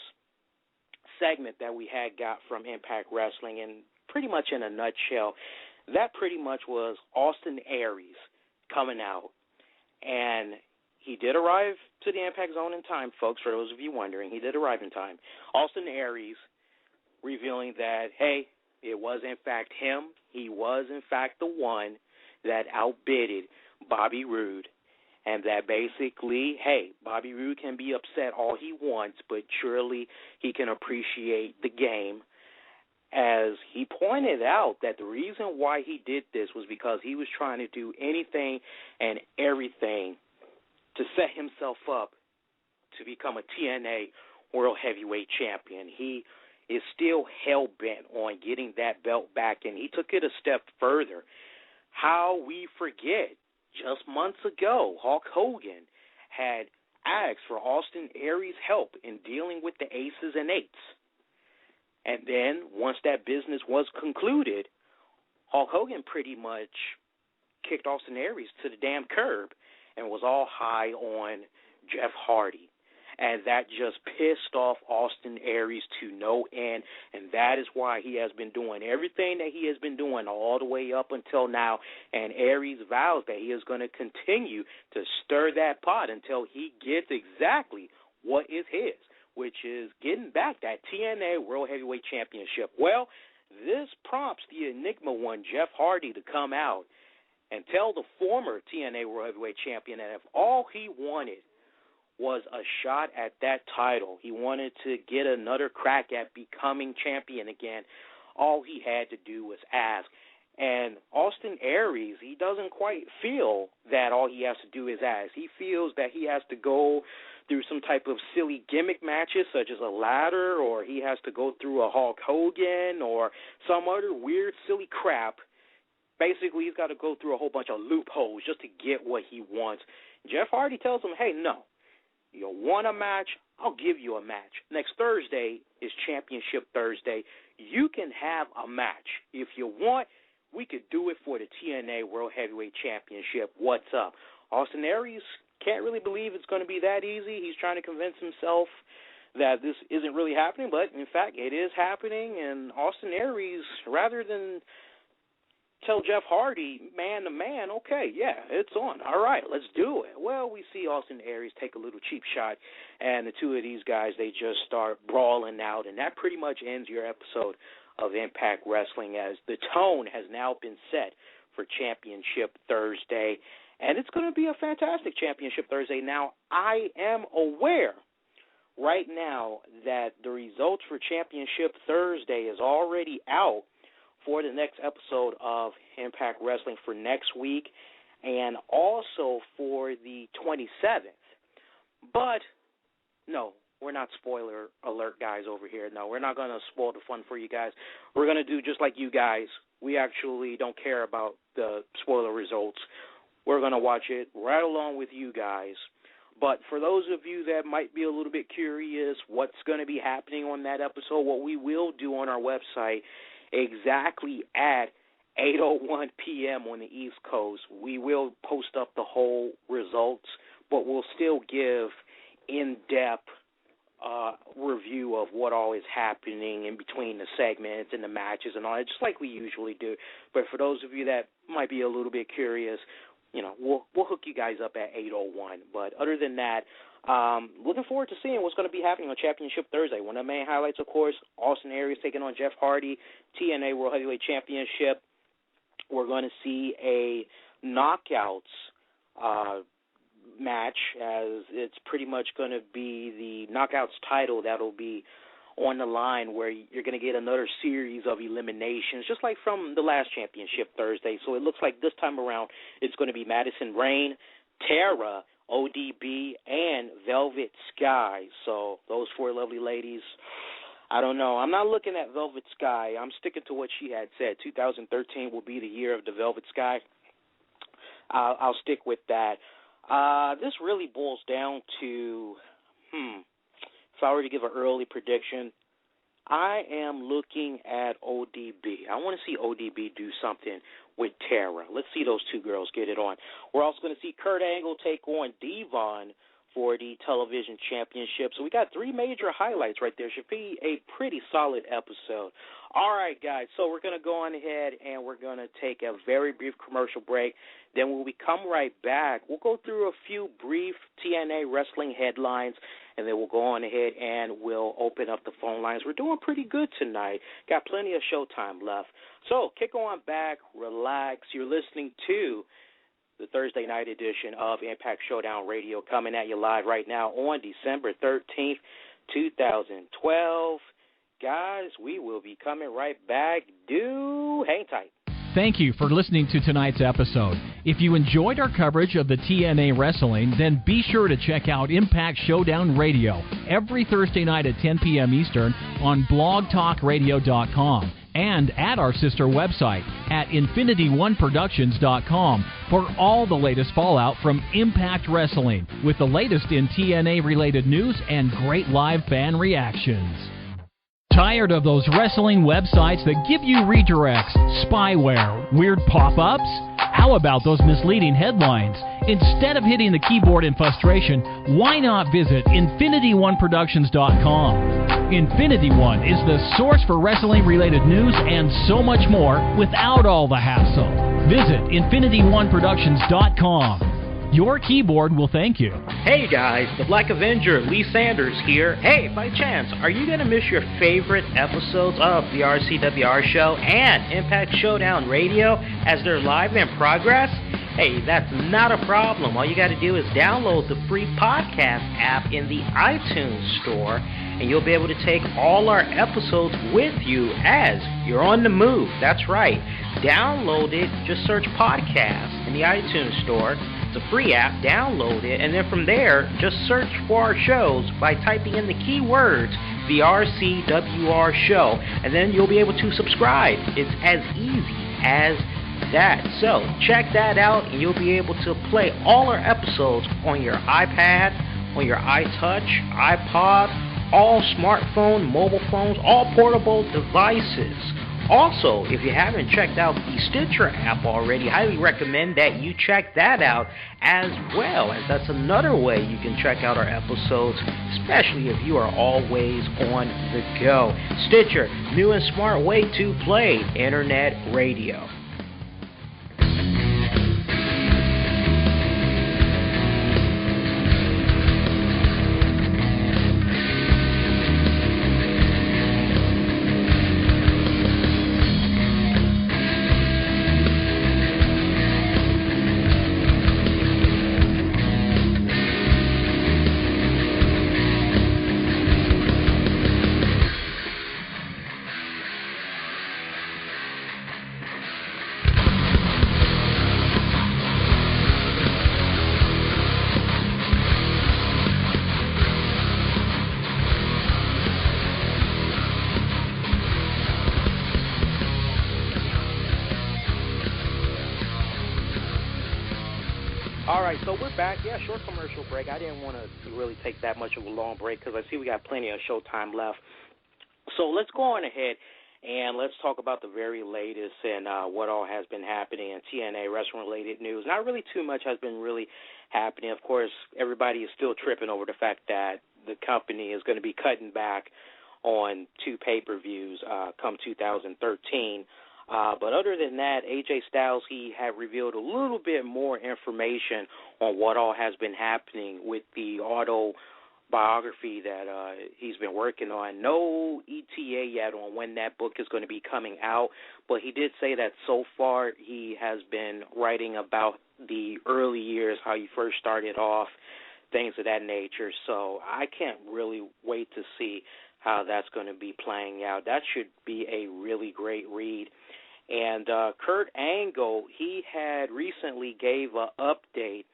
segment that we had got from Impact Wrestling, and pretty much in a nutshell, that pretty much was Austin Aries coming out. And he did arrive to the Impact Zone in time, folks, for those of you wondering. He did arrive in time. Austin Aries revealing that, hey, it was in fact him. He was in fact the one that outbidded Bobby Roode. And that basically, hey, Bobby Roode can be upset all he wants, but surely he can appreciate the game. As he pointed out that the reason why he did this was because he was trying to do anything and everything to set himself up to become a TNA World Heavyweight Champion. He is still hell-bent on getting that belt back, and he took it a step further. How we forget, just months ago, Hulk Hogan had asked for Austin Aries' help in dealing with the Aces and Eights. And then, once that business was concluded, Hulk Hogan pretty much kicked Austin Aries to the damn curb and was all high on Jeff Hardy. And that just pissed off Austin Aries to no end, and that is why he has been doing everything that he has been doing all the way up until now. And Aries vows that he is going to continue to stir that pot until he gets exactly what is his, which is getting back that TNA World Heavyweight Championship. Well, this prompts the Enigma one, Jeff Hardy, to come out and tell the former TNA World Heavyweight Champion that if all he wanted was a shot at that title, he wanted to get another crack at becoming champion again, all he had to do was ask. And Austin Aries, he doesn't quite feel that all he has to do is ask. He feels that he has to go through some type of silly gimmick matches such as a ladder, or he has to go through a Hulk Hogan or some other weird, silly crap. Basically, he's got to go through a whole bunch of loopholes just to get what he wants. Jeff Hardy tells him, hey, no, you want a match? I'll give you a match. Next Thursday is Championship Thursday. You can have a match. If you want, we could do it for the TNA World Heavyweight Championship. What's up? Austin Aries can't really believe it's going to be that easy. He's trying to convince himself that this isn't really happening, but in fact it is happening. And Austin Aries, rather than tell Jeff Hardy man to man, okay, yeah, it's on. All right, let's do it. Well, we see Austin Aries take a little cheap shot, and the two of these guys, they just start brawling out, and that pretty much ends your episode of Impact Wrestling, as the tone has now been set for Championship Thursday, and it's going to be a fantastic Championship Thursday. Now, I am aware right now that the results for Championship Thursday is already out for the next episode of Impact Wrestling for next week, and also for the 27th. But, no, we're not spoiler alert guys over here. No, we're not going to spoil the fun for you guys. We're going to do just like you guys. We actually don't care about the spoiler results. We're going to watch it right along with you guys. But for those of you that might be a little bit curious what's going to be happening on that episode, what we will do on our website exactly at 8:01 p.m. on the East Coast, we will post up the whole results, but we'll still give in-depth review of what all is happening in between the segments and the matches and all that, just like we usually do. But for those of you that might be a little bit curious, you know, we'll hook you guys up at 8:01. But other than that, looking forward to seeing what's going to be happening on Championship Thursday. One of the main highlights, of course, Austin Aries taking on Jeff Hardy, TNA World Heavyweight Championship. We're going to see a knockouts match, as it's pretty much going to be the knockouts title that'll be on the line, where you're going to get another series of eliminations, just like from the last Championship Thursday. So it looks like this time around it's going to be Madison Rayne, Tara, ODB, and Velvet Sky. So those four lovely ladies, I don't know. I'm not looking at Velvet Sky. I'm sticking to what she had said. 2013 will be the year of the Velvet Sky. I'll stick with that. This really boils down to, if I were to give an early prediction, I am looking at ODB. I want to see ODB do something with Tara. Let's see those two girls get it on. We're also going to see Kurt Angle take on Devon for the television championship. So we got three major highlights right there. Should be a pretty solid episode. All right, guys, so we're going to go on ahead and we're going to take a very brief commercial break. Then when we come right back, we'll go through a few brief TNA wrestling headlines, and then we'll go on ahead and we'll open up the phone lines. We're doing pretty good tonight. Got plenty of showtime left. So kick on back, relax. You're listening to the Thursday night edition of Impact Showdown Radio, coming at you live right now on December 13th, 2012. Guys, we will be coming right back. Do hang tight. Thank you for listening to tonight's episode. If you enjoyed our coverage of the TNA Wrestling, then be sure to check out Impact Showdown Radio every Thursday night at 10 p.m. Eastern on blogtalkradio.com and at our sister website at infinityOneProductions.com for all the latest fallout from Impact Wrestling, with the latest in TNA-related news and great live fan reactions. Tired of those wrestling websites that give you redirects, spyware, weird pop-ups? How about those misleading headlines? Instead of hitting the keyboard in frustration, why not visit InfinityOneProductions.com? Infinity One is the source for wrestling-related news and so much more without all the hassle. Visit InfinityOneProductions.com. Your keyboard will thank you. Hey guys, the Black Avenger, Lee Sanders here. Hey, by chance, are you going to miss your favorite episodes of the RCWR show and Impact Showdown Radio as they're live in progress? Hey, that's not a problem. All you got to do is download the free podcast app in the iTunes store, and you'll be able to take all our episodes with you as you're on the move. That's right. Download it. Just search podcast in the iTunes store. It's a free app. Download it. And then from there, just search for our shows by typing in the keywords, the RCWR show. And then you'll be able to subscribe. It's as easy as that. So check that out, and you'll be able to play all our episodes on your iPad, on your iTouch, iPod, all smartphone, mobile phones, all portable devices. Also, if you haven't checked out the Stitcher app already, highly recommend that you check that out as well, as that's another way you can check out our episodes, especially if you are always on the go. Stitcher, new and smart way to play internet radio. So we're back. Yeah, short commercial break. I didn't want to really take that much of a long break because I see we got plenty of show time left. So let's go on ahead and let's talk about the very latest and what all has been happening in TNA wrestling-related news. Not really too much has been really happening. Of course, everybody is still tripping over the fact that the company is going to be cutting back on 2 pay-per-views come 2013. But other than that, AJ Styles, he had revealed a little bit more information on what all has been happening with the autobiography that he's been working on. No ETA yet on when that book is going to be coming out, but he did say that so far he has been writing about the early years, how he first started off, things of that nature. So I can't really wait to see how that's going to be playing out. That should be a really great read. And Kurt Angle, he had recently gave an update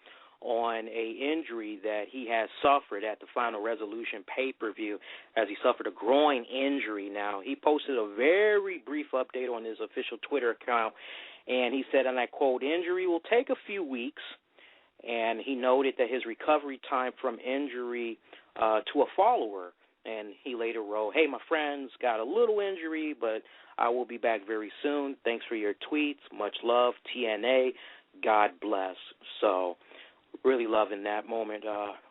on a injury that he has suffered at the Final Resolution pay-per-view, as he suffered a groin injury. Now, he posted a very brief update on his official Twitter account, and he said, and I quote, "Injury will take a few weeks," and he noted that his recovery time from injury to a follower, and he later wrote, "Hey, my friends, got a little injury, but I will be back very soon. Thanks for your tweets. Much love, TNA. God bless." So really loving that moment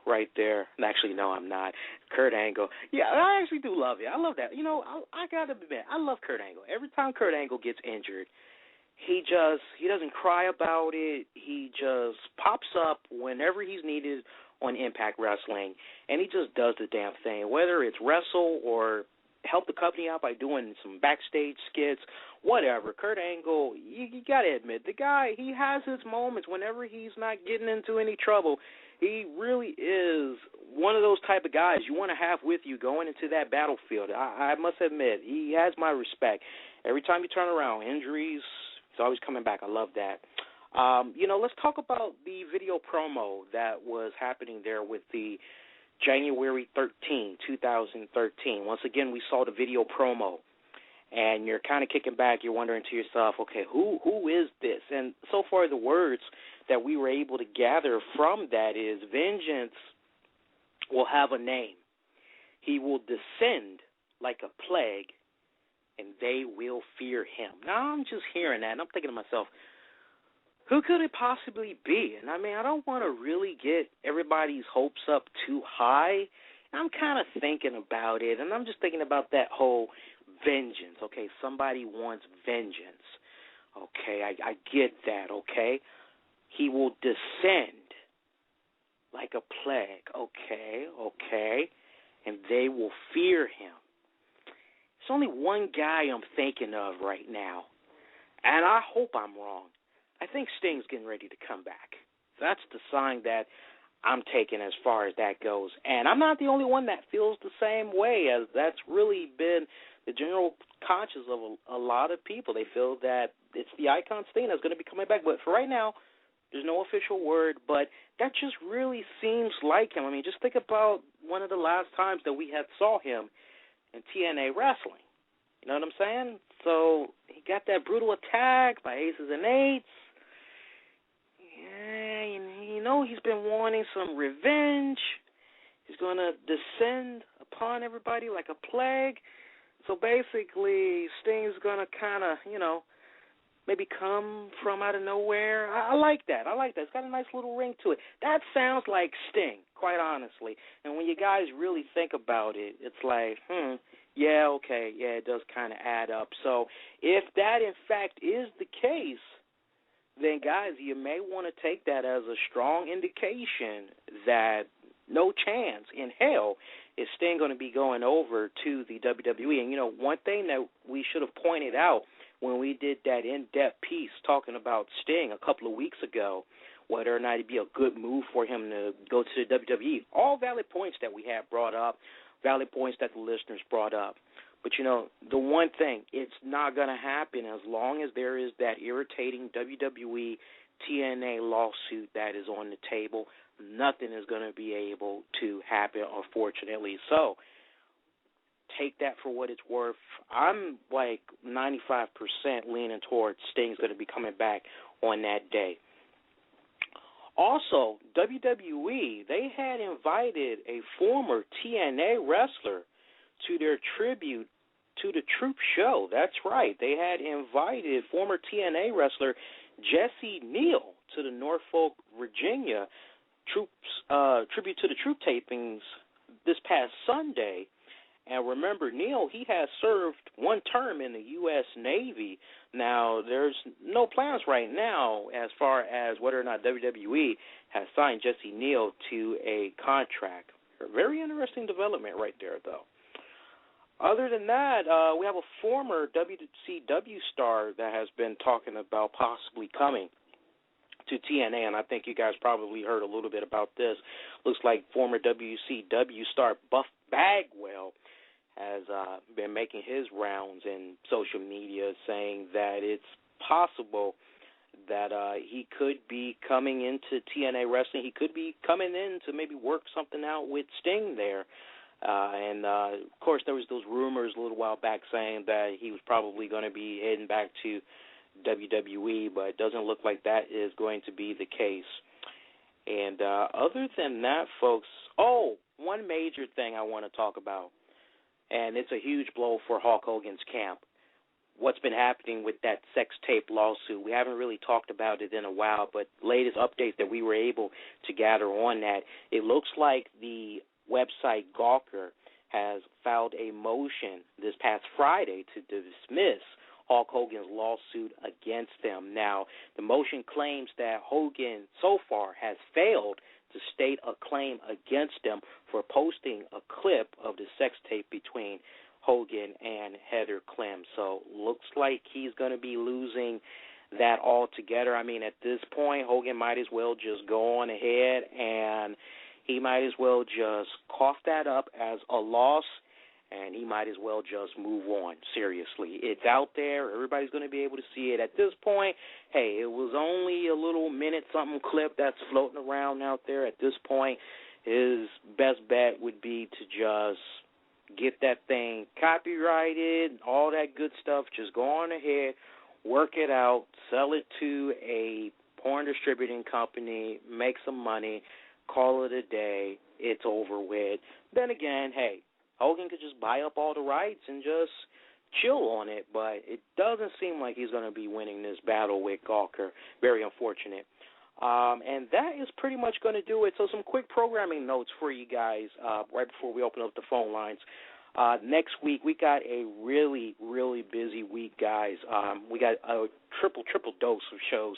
right there. Actually, no, I'm not. Kurt Angle. Yeah, I actually do love it. I love that. You know, I got to admit, I love Kurt Angle. Every time Kurt Angle gets injured, he doesn't cry about it. He just pops up whenever he's needed on Impact Wrestling, and he just does the damn thing, whether it's wrestle or help the company out by doing some backstage skits, whatever. Kurt Angle, you got to admit, the guy, he has his moments whenever he's not getting into any trouble. He really is one of those type of guys you want to have with you going into that battlefield. I must admit, he has my respect. Every time you turn around, injuries, he's always coming back. I love that. Let's talk about the video promo that was happening there with the January 13, 2013. Once again, we saw the video promo, and you're kind of kicking back. You're wondering to yourself, okay, who is this? And so far, the words that we were able to gather from that is, vengeance will have a name. He will descend like a plague, and they will fear him. Now, I'm just hearing that, and I'm thinking to myself, who could it possibly be? And, I mean, I don't want to really get everybody's hopes up too high. I'm kind of thinking about it, and I'm just thinking about that whole vengeance. Okay, somebody wants vengeance. Okay, I get that, okay? He will descend like a plague. Okay. And they will fear him. There's only one guy I'm thinking of right now, and I hope I'm wrong. I think Sting's getting ready to come back. That's the sign that I'm taking as far as that goes. And I'm not the only one that feels the same way, as that's really been the general conscience of a lot of people. They feel that it's the Icon Sting that's going to be coming back. But for right now, there's no official word, but that just really seems like him. I mean, just think about one of the last times that we had saw him in TNA Wrestling. You know what I'm saying? So he got that brutal attack by Aces and Eights. Yeah, you know he's been wanting some revenge. He's going to descend upon everybody like a plague. So basically, Sting's going to kind of, maybe come from out of nowhere. I like that. It's got a nice little ring to it. That sounds like Sting, quite honestly. And when you guys really think about it, it's like, yeah, okay, yeah, it does kind of add up. So if that, in fact, is the case, then, guys, you may want to take that as a strong indication that no chance in hell is Sting going to be going over to the WWE. And, one thing that we should have pointed out when we did that in-depth piece talking about Sting a couple of weeks ago, whether or not it'd be a good move for him to go to the WWE, all valid points that we had brought up, valid points that the listeners brought up. But, the one thing, it's not going to happen as long as there is that irritating WWE TNA lawsuit that is on the table. Nothing is going to be able to happen, unfortunately. So take that for what it's worth. I'm like 95% leaning towards Sting's going to be coming back on that day. Also, WWE, they had invited a former TNA wrestler to their tribute to the Troop show. That's right. They had invited former TNA wrestler Jesse Neal to the Norfolk, Virginia tribute to the Troop tapings this past Sunday. And remember, Neal, he has served one term in the U.S. Navy. Now, there's no plans right now as far as whether or not WWE has signed Jesse Neal to a contract. A very interesting development right there, though. Other than that, we have a former WCW star that has been talking about possibly coming to TNA, and I think you guys probably heard a little bit about this. Looks like former WCW star Buff Bagwell has been making his rounds in social media saying that it's possible that he could be coming into TNA Wrestling. He could be coming in to maybe work something out with Sting there. Of course, there was those rumors a little while back saying that he was probably going to be heading back to WWE, but it doesn't look like that is going to be the case. And other than that, folks, one major thing I want to talk about, and it's a huge blow for Hulk Hogan's camp, what's been happening with that sex tape lawsuit. We haven't really talked about it in a while, but latest updates that we were able to gather on that, it looks like the website Gawker has filed a motion this past Friday to dismiss Hulk Hogan's lawsuit against them. Now, the motion claims that Hogan so far has failed to state a claim against them for posting a clip of the sex tape between Hogan and Heather Clem. So looks like he's going to be losing that altogether. I mean, at this point, Hogan might as well just go on ahead and he might as well just cough that up as a loss, and he might as well just move on. Seriously, it's out there. Everybody's going to be able to see it. At this point, hey, it was only a little minute-something clip that's floating around out there. At this point, his best bet would be to just get that thing copyrighted, all that good stuff. Just go on ahead, work it out, sell it to a porn distributing company, make some money, call it a day, it's over with. Then again, hey, Hogan could just buy up all the rights and just chill on it, but it doesn't seem like he's going to be winning this battle with Gawker. Very unfortunate. And that is pretty much going to do it. So some quick programming notes for you guys right before we open up the phone lines. Next week, we got a really, really busy week, guys. We got a triple dose of shows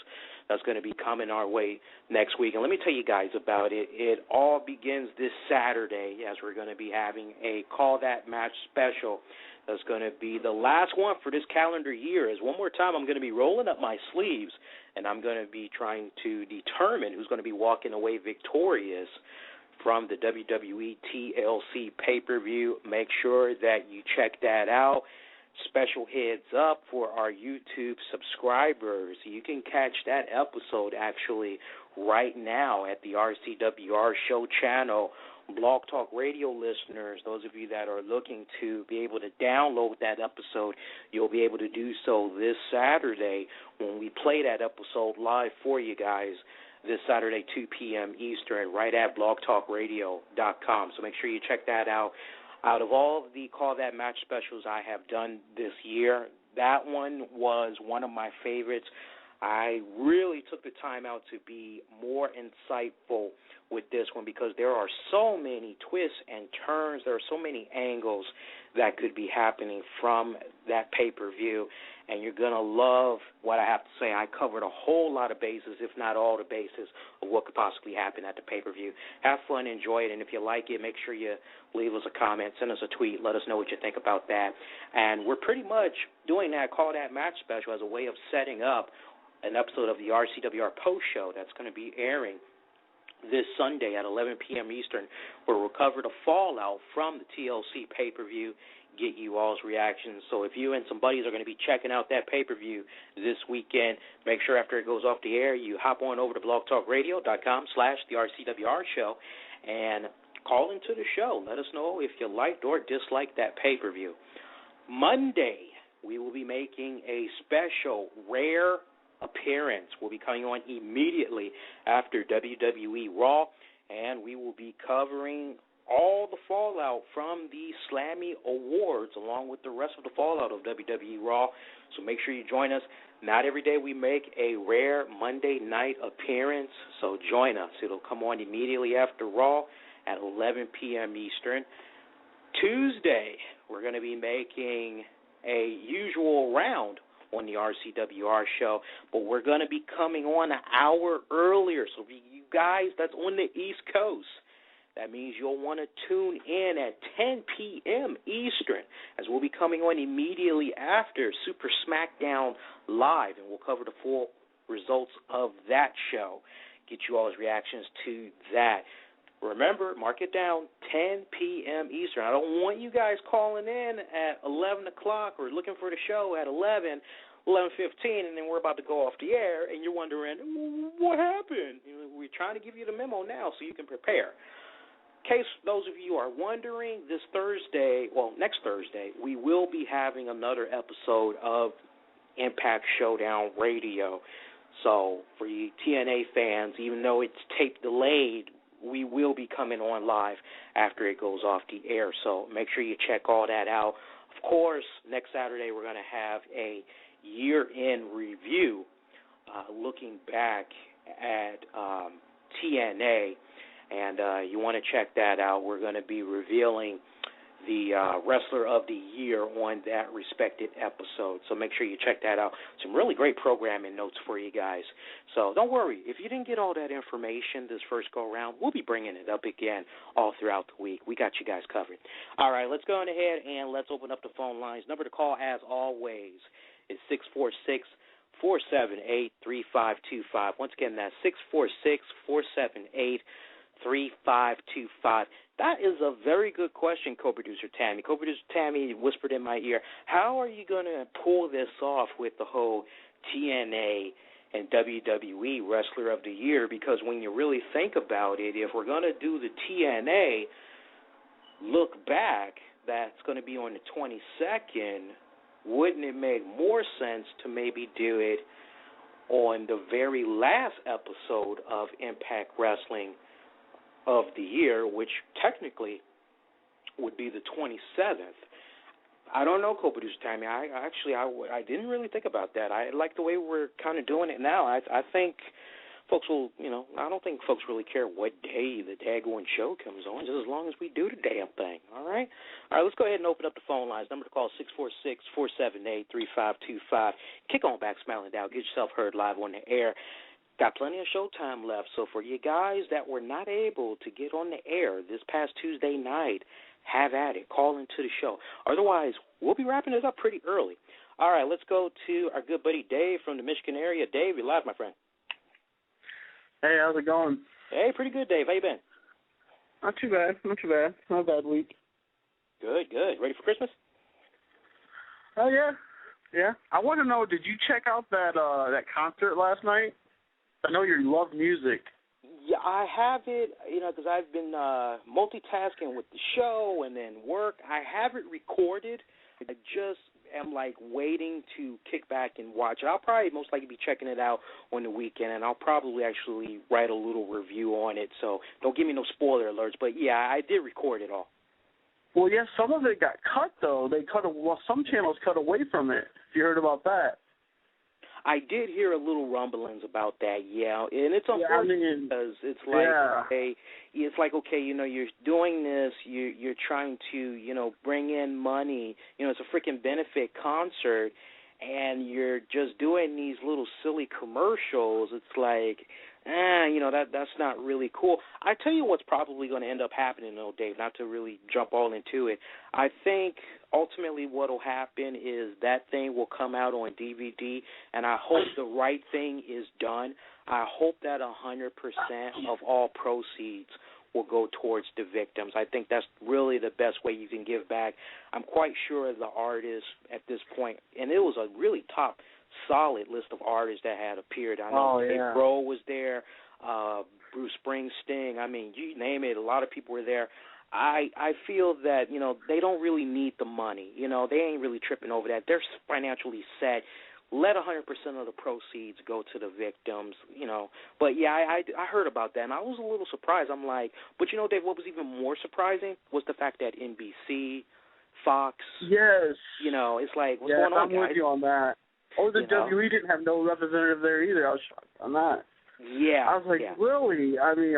that's going to be coming our way next week. And let me tell you guys about it. It all begins this Saturday, as we're going to be having a Call That Match special. That's going to be the last one for this calendar year. As one more time, I'm going to be rolling up my sleeves, and I'm going to be trying to determine who's going to be walking away victorious from the WWE TLC pay-per-view. Make sure that you check that out. Special heads up for our YouTube subscribers. You can catch that episode actually right now at the RCWR Show channel. Blog Talk Radio listeners, those of you that are looking to be able to download that episode, you'll be able to do so this Saturday when we play that episode live for you guys this Saturday, 2 p.m. Eastern, right at blogtalkradio.com. So make sure you check that out. Out of all of the Call That Match specials I have done this year, that one was one of my favorites. I really took the time out to be more insightful with this one because there are so many twists and turns. There are so many angles that could be happening from that pay-per-view, and you're going to love what I have to say. I covered a whole lot of bases, if not all the bases, of what could possibly happen at the pay-per-view. Have fun, enjoy it, and if you like it, make sure you leave us a comment, send us a tweet, let us know what you think about that. And we're pretty much doing that Call That Match special as a way of setting up an episode of the RCWR Post Show that's going to be airing this Sunday at 11 p.m. Eastern, where we'll cover the fallout from the TLC pay-per-view, get you all's reactions. So if you and some buddies are going to be checking out that pay-per-view this weekend, make sure after it goes off the air, you hop on over to blogtalkradio.com/the RCWR Show and call into the show. Let us know if you liked or disliked that pay-per-view. Monday, we will be making a special rare appearance. Will be coming on immediately after WWE Raw, and we will be covering all the fallout from the Slammy Awards along with the rest of the fallout of WWE Raw. So make sure you join us. Not every day we make a rare Monday night appearance, so join us. It'll come on immediately after Raw at 11 p.m. Eastern. Tuesday, we're going to be making a usual round on the RCWR show, but we're going to be coming on an hour earlier. So for you guys that's on the East Coast, that means you'll want to tune in at 10 p.m. Eastern, as we'll be coming on immediately after Super SmackDown Live, and we'll cover the full results of that show, get you all's reactions to that. Remember, mark it down, 10 p.m. Eastern. I don't want you guys calling in at 11 o'clock or looking for the show at 11, 11:15, and then we're about to go off the air, and you're wondering, what happened? We're trying to give you the memo now so you can prepare. In case those of you are wondering, next Thursday, we will be having another episode of Impact Showdown Radio. So for you TNA fans, even though it's tape delayed, we will be coming on live after it goes off the air, so make sure you check all that out. Of course, next Saturday we're going to have a year-end review looking back at TNA, and you want to check that out. We're going to be revealing the Wrestler of the Year on that respected episode, so make sure you check that out. Some really great programming notes for you guys. So don't worry, if you didn't get all that information this first go-around, we'll be bringing it up again all throughout the week. We got you guys covered. All right, let's go on ahead and let's open up the phone lines. Number to call, as always, is 646-478-3525. Once again, that's 646-478-3525. That is a very good question, co-producer Tammy. Co-producer Tammy whispered in my ear, how are you going to pull this off with the whole TNA and WWE Wrestler of the Year? Because when you really think about it, if we're going to do the TNA look back, that's going to be on the 22nd, wouldn't it make more sense to maybe do it on the very last episode of Impact Wrestling of the year, which technically would be the 27th. I don't know, co-producer Tammy. I didn't really think about that. I like the way we're kind of doing it now. I think folks will, I don't think folks really care what day the daggone show comes on, just as long as we do the damn thing, all right? All right, let's go ahead and open up the phone lines. Number to call is 646-478-3525. Kick on back, smiling down. Get yourself heard live on the air. Got plenty of showtime left. So for you guys that were not able to get on the air this past Tuesday night, have at it. Call into the show. Otherwise, we'll be wrapping it up pretty early. All right, let's go to our good buddy Dave from the Michigan area. Dave, you're live, my friend. Hey, how's it going? Hey, pretty good, Dave. How you been? Not too bad. Not a bad week. Good. Ready for Christmas? Oh, yeah. I want to know, did you check out that concert last night? I know you love music. Yeah, I have it, because I've been multitasking with the show and then work. I have it recorded. I just am, waiting to kick back and watch it. I'll probably most likely be checking it out on the weekend, and I'll probably actually write a little review on it. So don't give me no spoiler alerts. But, yeah, I did record it all. Well, yeah, some of it got cut, though. Some channels cut away from it. If you heard about that. I did hear a little rumblings about that, yeah, and it's unfortunate because it's like, okay, you're doing this, you're trying to, bring in money, it's a freaking benefit concert, and you're just doing these little silly commercials. It's like, that's not really cool. I tell you what's probably going to end up happening, though, Dave, not to really jump all into it. I think ultimately what will happen is that thing will come out on DVD, and I hope the right thing is done. I hope that 100% of all proceeds will go towards the victims. I think that's really the best way you can give back. I'm quite sure the artists at this point, and it was a really top solid list of artists that had appeared. I know Dave Grohl was there, Bruce Springsteen. I mean, you name it, a lot of people were there. I feel that, they don't really need the money. They ain't really tripping over that. They're financially set. Let 100% of the proceeds go to the victims, But, yeah, I heard about that, and I was a little surprised. I'm like, but, Dave, what was even more surprising was the fact that NBC, Fox. Yes. It's like, what's going on, guys? I'm with you on that. Oh, the WWE didn't have no representative there either. I was shocked on that. Yeah. I was like, really? I mean,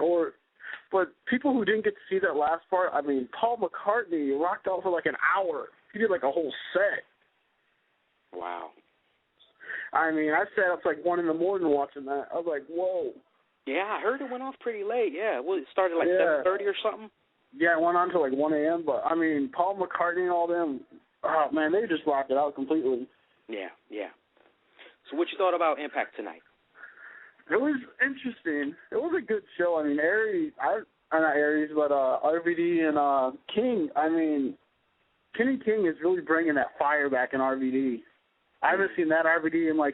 but people who didn't get to see that last part, I mean, Paul McCartney rocked out for an hour. He did a whole set. Wow. I mean, I sat up 1 in the morning watching that. I was like, whoa. Yeah, I heard it went off pretty late. Yeah, well, it started 7:30 or something. Yeah, it went on till 1 a.m. But I mean, Paul McCartney and all them, oh man, they just rocked it out completely. Yeah. So, what you thought about Impact tonight? It was interesting. It was a good show. I mean, RVD and King. I mean, Kenny King is really bringing that fire back in RVD. I haven't seen that RVD in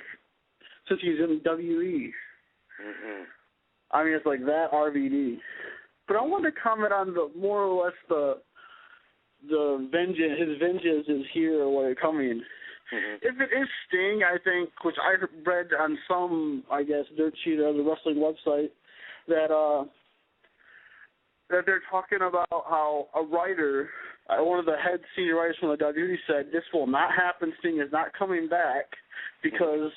since he's in WE. Mm-hmm. I mean, it's that RVD. But I wanted to comment on the more or less the vengeance. His vengeance is here or coming. Mm-hmm. If it is Sting, I think, which I read on some, I guess, dirt sheet of the wrestling website, that they're talking about how a writer, one of the head senior writers from the WWE said, this will not happen, Sting is not coming back because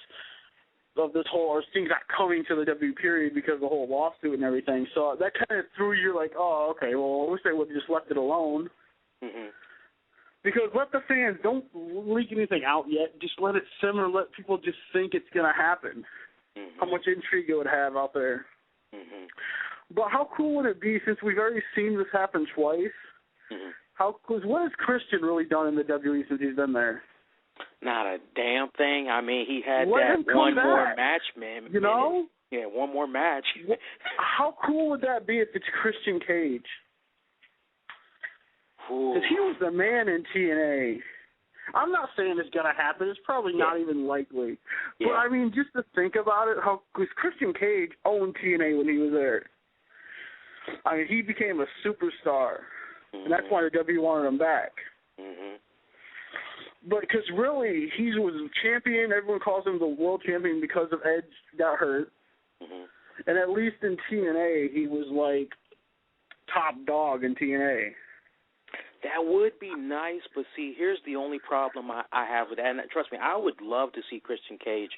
of this whole, or Sting's not coming to the WWE period because of the whole lawsuit and everything. So that kind of threw you oh, okay, well, I wish they would have just left it alone. Mm-hmm. Because let the fans, don't leak anything out yet. Just let it simmer. Let people just think it's going to happen. Mm-hmm. How much intrigue it would have out there. Mm-hmm. But how cool would it be, since we've already seen this happen twice, mm-hmm. What has Christian really done in the WWE since he's been there? Not a damn thing. I mean, he had Let that one more match, man. Yeah, one more match. How cool would that be if it's Christian Cage? Because he was the man in TNA. I'm not saying it's going to happen. It's probably not even likely. Yeah. But, I mean, just to think about it, because Christian Cage owned TNA when he was there. I mean, he became a superstar. Mm-hmm. And that's why the W wanted him back. Mm-hmm. But because really, he was a champion. Everyone calls him the world champion because of Edge got hurt. Mm-hmm. And at least in TNA, he was top dog in TNA. That would be nice, but see, here's the only problem I have with that. And trust me, I would love to see Christian Cage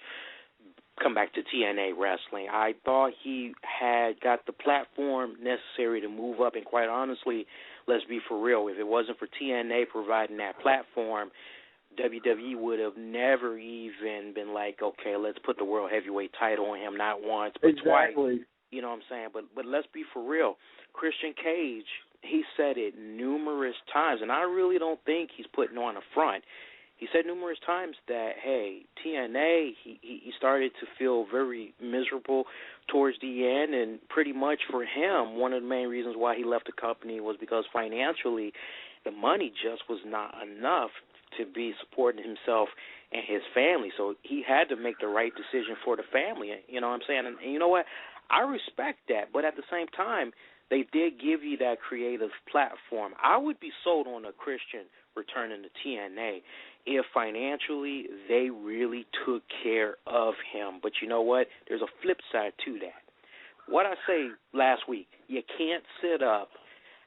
come back to TNA Wrestling. I thought he had got the platform necessary to move up, and quite honestly, let's be for real, if it wasn't for TNA providing that platform, WWE would have never even been like, okay, let's put the World Heavyweight title on him, not once, but twice. You know what I'm saying? But let's be for real. Christian Cage, he said it numerous times, and I really don't think he's putting on a front. He said numerous times that, hey, TNA, he started to feel very miserable towards the end, and pretty much for him, one of the main reasons why he left the company was because financially the money just was not enough to be supporting himself and his family. So he had to make the right decision for the family, you know what I'm saying? And you know what? I respect that, but at the same time, they did give you that creative platform. I would be sold on a Christian returning to TNA if financially they really took care of him. But you know what? There's a flip side to that. What I say last week, you can't sit up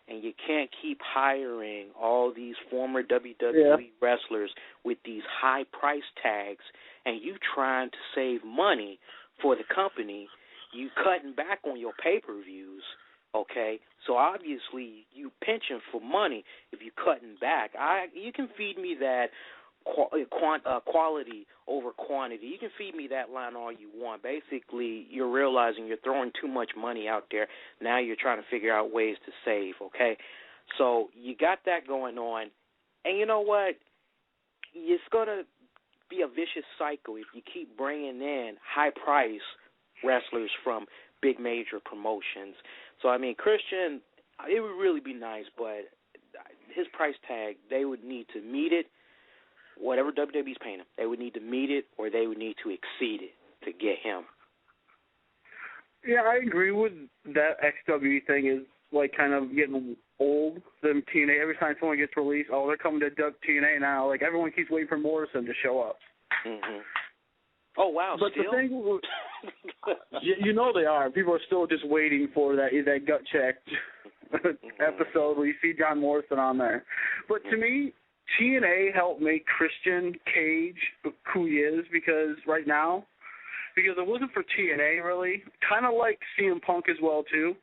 and you can't keep hiring all these former WWE wrestlers with these high price tags and you trying to save money for the company. You cutting back on your pay-per-views, okay? So obviously you pinching for money if you cutting back. You can feed me that quality over quantity. You can feed me that line all you want. Basically, you're realizing you're throwing too much money out there. Now you're trying to figure out ways to save, okay? So you got that going on. And you know what? It's going to be a vicious cycle if you keep bringing in high-price wrestlers from big major promotions. So, I mean, Christian, it would really be nice, but his price tag, they would need to meet it. Whatever WWE's paying him, they would need to meet it or they would need to exceed it to get him. Yeah, I agree with that. XW thing is like kind of getting old. Them TNA, every time someone gets released, oh, they're coming to TNA now. Like everyone keeps waiting for Morrison to show up. Mm-hmm. Oh wow! But still? the thing, you know they are. People are still just waiting for that gut check episode where you see John Morrison on there. But to me, TNA helped make Christian Cage who he is because right now, because it wasn't for TNA really, kind of like CM Punk as well too.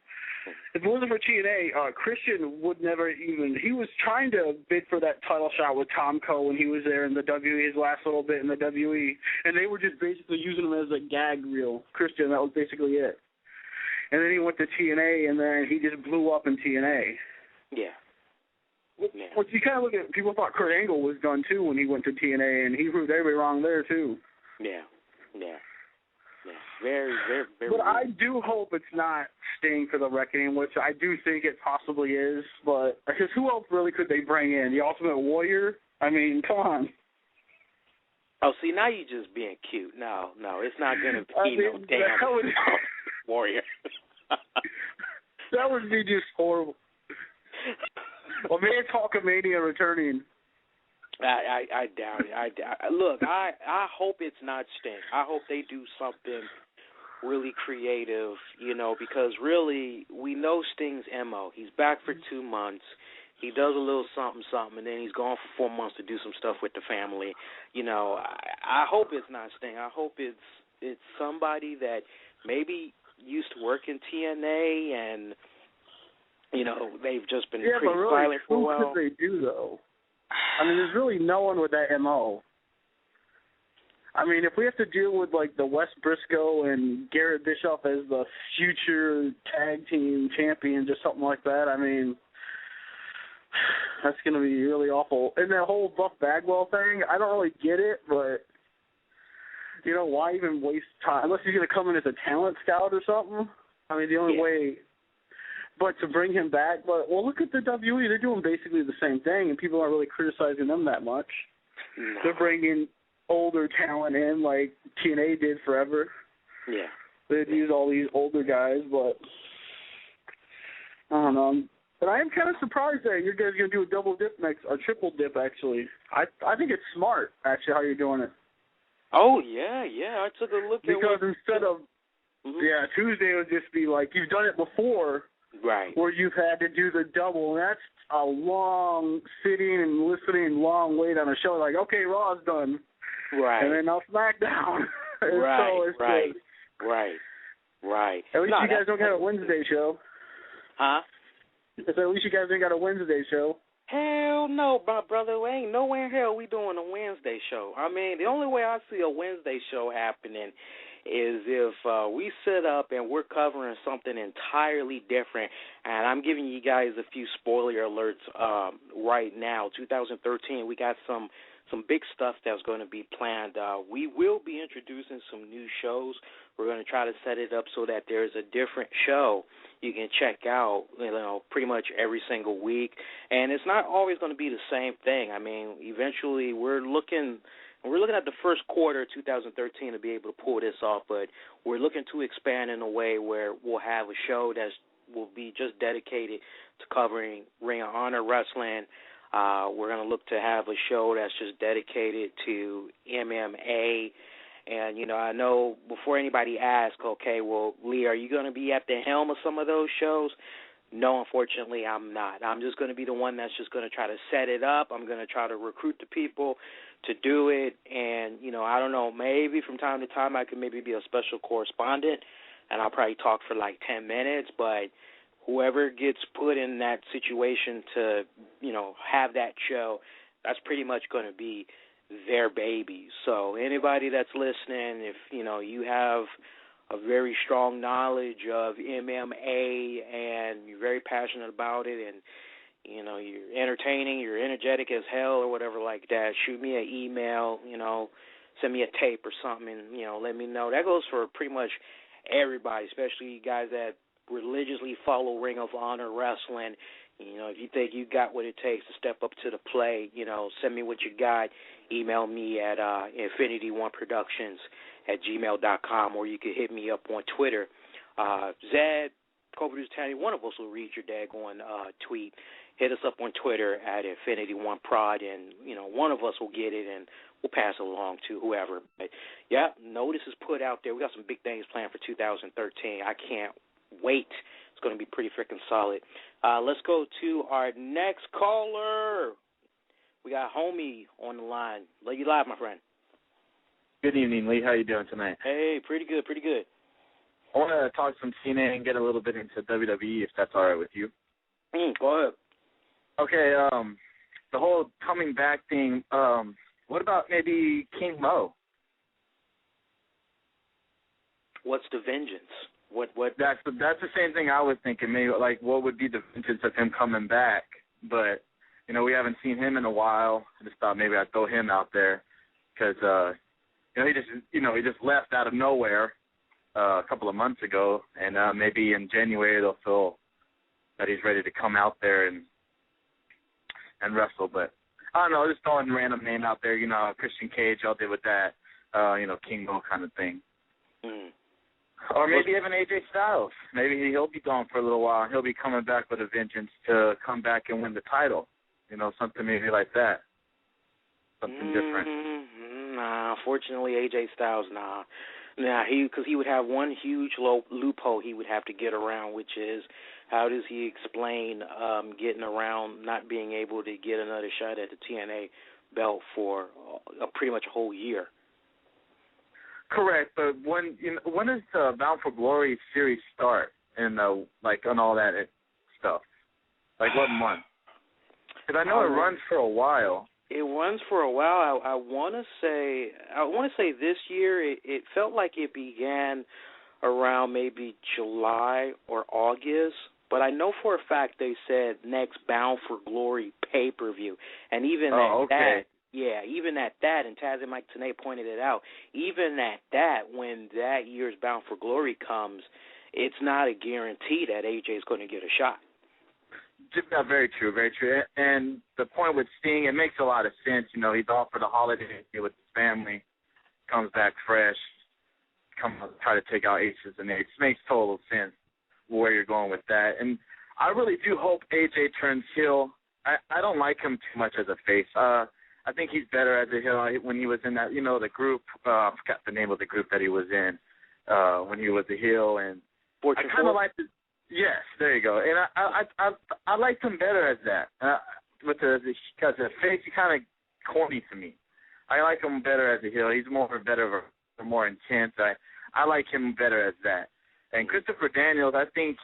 If it wasn't for TNA, Christian would never even, he was trying to bid for that title shot with Tom Cole when he was there in the WWE, his last little bit in the WWE, and they were just basically using him as a gag reel. Christian, that was basically it. And then he went to TNA, and then he just blew up in TNA. Yeah. Well, you kind of look at, people thought Kurt Angle was done too when he went to TNA, and he proved everybody wrong there too. Yeah. Very, very, very. But I do hope it's not Sting for the Reckoning, which I do think it possibly is. But because who else really could they bring in? The Ultimate Warrior? I mean, come on. Oh, see, now you're just being cute. No, it's not going to be no damn Warrior. That would be just horrible. Well, maybe Hulkamania returning. I doubt it. Look, I hope it's not Sting. I hope they do something really creative, because really we know Sting's MO. He's back for 2 months. He does a little something, and then he's gone for 4 months to do some stuff with the family. I hope it's not Sting. I hope it's somebody that maybe used to work in TNA and, they've just been pretty silent for a while. Who could they do, though? I mean, there's really no one with that MO. I mean, if we have to deal with, like, the Wes Briscoe and Garrett Bischoff as the future tag team champions or something like that, I mean, that's going to be really awful. And that whole Buff Bagwell thing, I don't really get it, but, why even waste time? Unless he's going to come in as a talent scout or something. I mean, the only way... But to bring him back, look at the WWE. They're doing basically the same thing, and people aren't really criticizing them that much. No. They're bringing older talent in like TNA did forever. Yeah. They'd use all these older guys, but I don't know. But I am kind of surprised that you guys are going to do a double dip a triple dip, actually. I think it's smart, actually, how you're doing it. Oh, yeah. I took a look at because instead of, Tuesday would just be like, you've done it before. Right. Where you've had to do the double, and that's a long sitting and listening, long wait on a show. Like, okay, Raw's done. Right. And then now SmackDown. Right. At least you guys don't got a Wednesday show. Huh? At least you guys ain't got a Wednesday show. Hell no, my brother. Ain't nowhere in hell we doing a Wednesday show. I mean, the only way I see a Wednesday show happening is if we sit up and we're covering something entirely different. And I'm giving you guys a few spoiler alerts right now. 2013, we got some big stuff that's going to be planned. We will be introducing some new shows. We're going to try to set it up so that there's a different show you can check out, pretty much every single week. And it's not always going to be the same thing. I mean, eventually we're looking at the first quarter of 2013 to be able to pull this off, but we're looking to expand in a way where we'll have a show that will be just dedicated to covering Ring of Honor wrestling. We're going to look to have a show that's just dedicated to MMA. And, I know before anybody asks, okay, well, Lee, are you going to be at the helm of some of those shows? No, unfortunately, I'm not. I'm just going to be the one that's just going to try to set it up. I'm going to try to recruit the people to do it. And, I don't know, maybe from time to time I could maybe be a special correspondent, and I'll probably talk for like 10 minutes. But whoever gets put in that situation to, have that show, that's pretty much going to be their baby. So anybody that's listening, if, you have a very strong knowledge of MMA and you're very passionate about it and, you're entertaining, you're energetic as hell or whatever like that, shoot me an email, send me a tape or something and, let me know. That goes for pretty much everybody, especially you guys that religiously follow Ring of Honor wrestling. If you think you got what it takes to step up to the plate, send me what you got. Email me at infinityOneProductions@gmail.com, or you can hit me up on Twitter. Zed, Co-Producer Tanny, one of us will read your daggone tweet. Hit us up on Twitter at InfinityOneProd, and, one of us will get it, and we'll pass it along to whoever. But, yeah, notice is put out there. We got some big things planned for 2013. I can't wait. It's going to be pretty freaking solid. Let's go to our next caller. We got Homie on the line. Let you live, my friend. Good evening, Lee. How you doing tonight? Hey, pretty good, pretty good. I want to talk some TNA and get a little bit into WWE, if that's all right with you. Go ahead. Okay, the whole coming back thing, what about maybe King Mo? What's the vengeance? What? That's the same thing I was thinking. Maybe, like, what would be the vengeance of him coming back? But, we haven't seen him in a while. I just thought maybe I'd throw him out there because, he just left out of nowhere a couple of months ago, and maybe in January they'll feel that he's ready to come out there and wrestle. But I don't know, just throwing a random name out there. Christian Cage, y'all did with that, King Mo kind of thing. Or maybe even AJ Styles. Maybe he'll be gone for a little while. He'll be coming back with a vengeance to come back and win the title. Something maybe like that. Something different. Nah, unfortunately, AJ Styles, nah. Because he would have one huge loophole he would have to get around, which is how does he explain getting around not being able to get another shot at the TNA belt for pretty much a whole year? Correct, but when does the Bound for Glory series start and on all that stuff? Like what month? Because I know it runs for a while. It runs for a while. I want to say this year. It felt like it began around maybe July or August, but I know for a fact they said next Bound for Glory pay-per-view, and even that. Yeah, even at that, and Taz and Mike Tenay pointed it out, even at that, when that year's Bound for Glory comes, it's not a guarantee that AJ is going to get a shot. Very true, very true. And the point with Sting, it makes a lot of sense. He's off for the holiday with his family, comes back fresh, try to take out H's and H's. Makes total sense where you're going with that. And I really do hope AJ turns heel. I don't like him too much as a face. I think he's better as a heel when he was in that, the group. I forgot the name of the group that he was in when he was a heel. And I kind of like the. Yes, there you go. And I liked him better as that. Because as a face, he kind of corny to me. I like him better as a heel. He's more intense. I like him better as that. And Christopher Daniels, I think,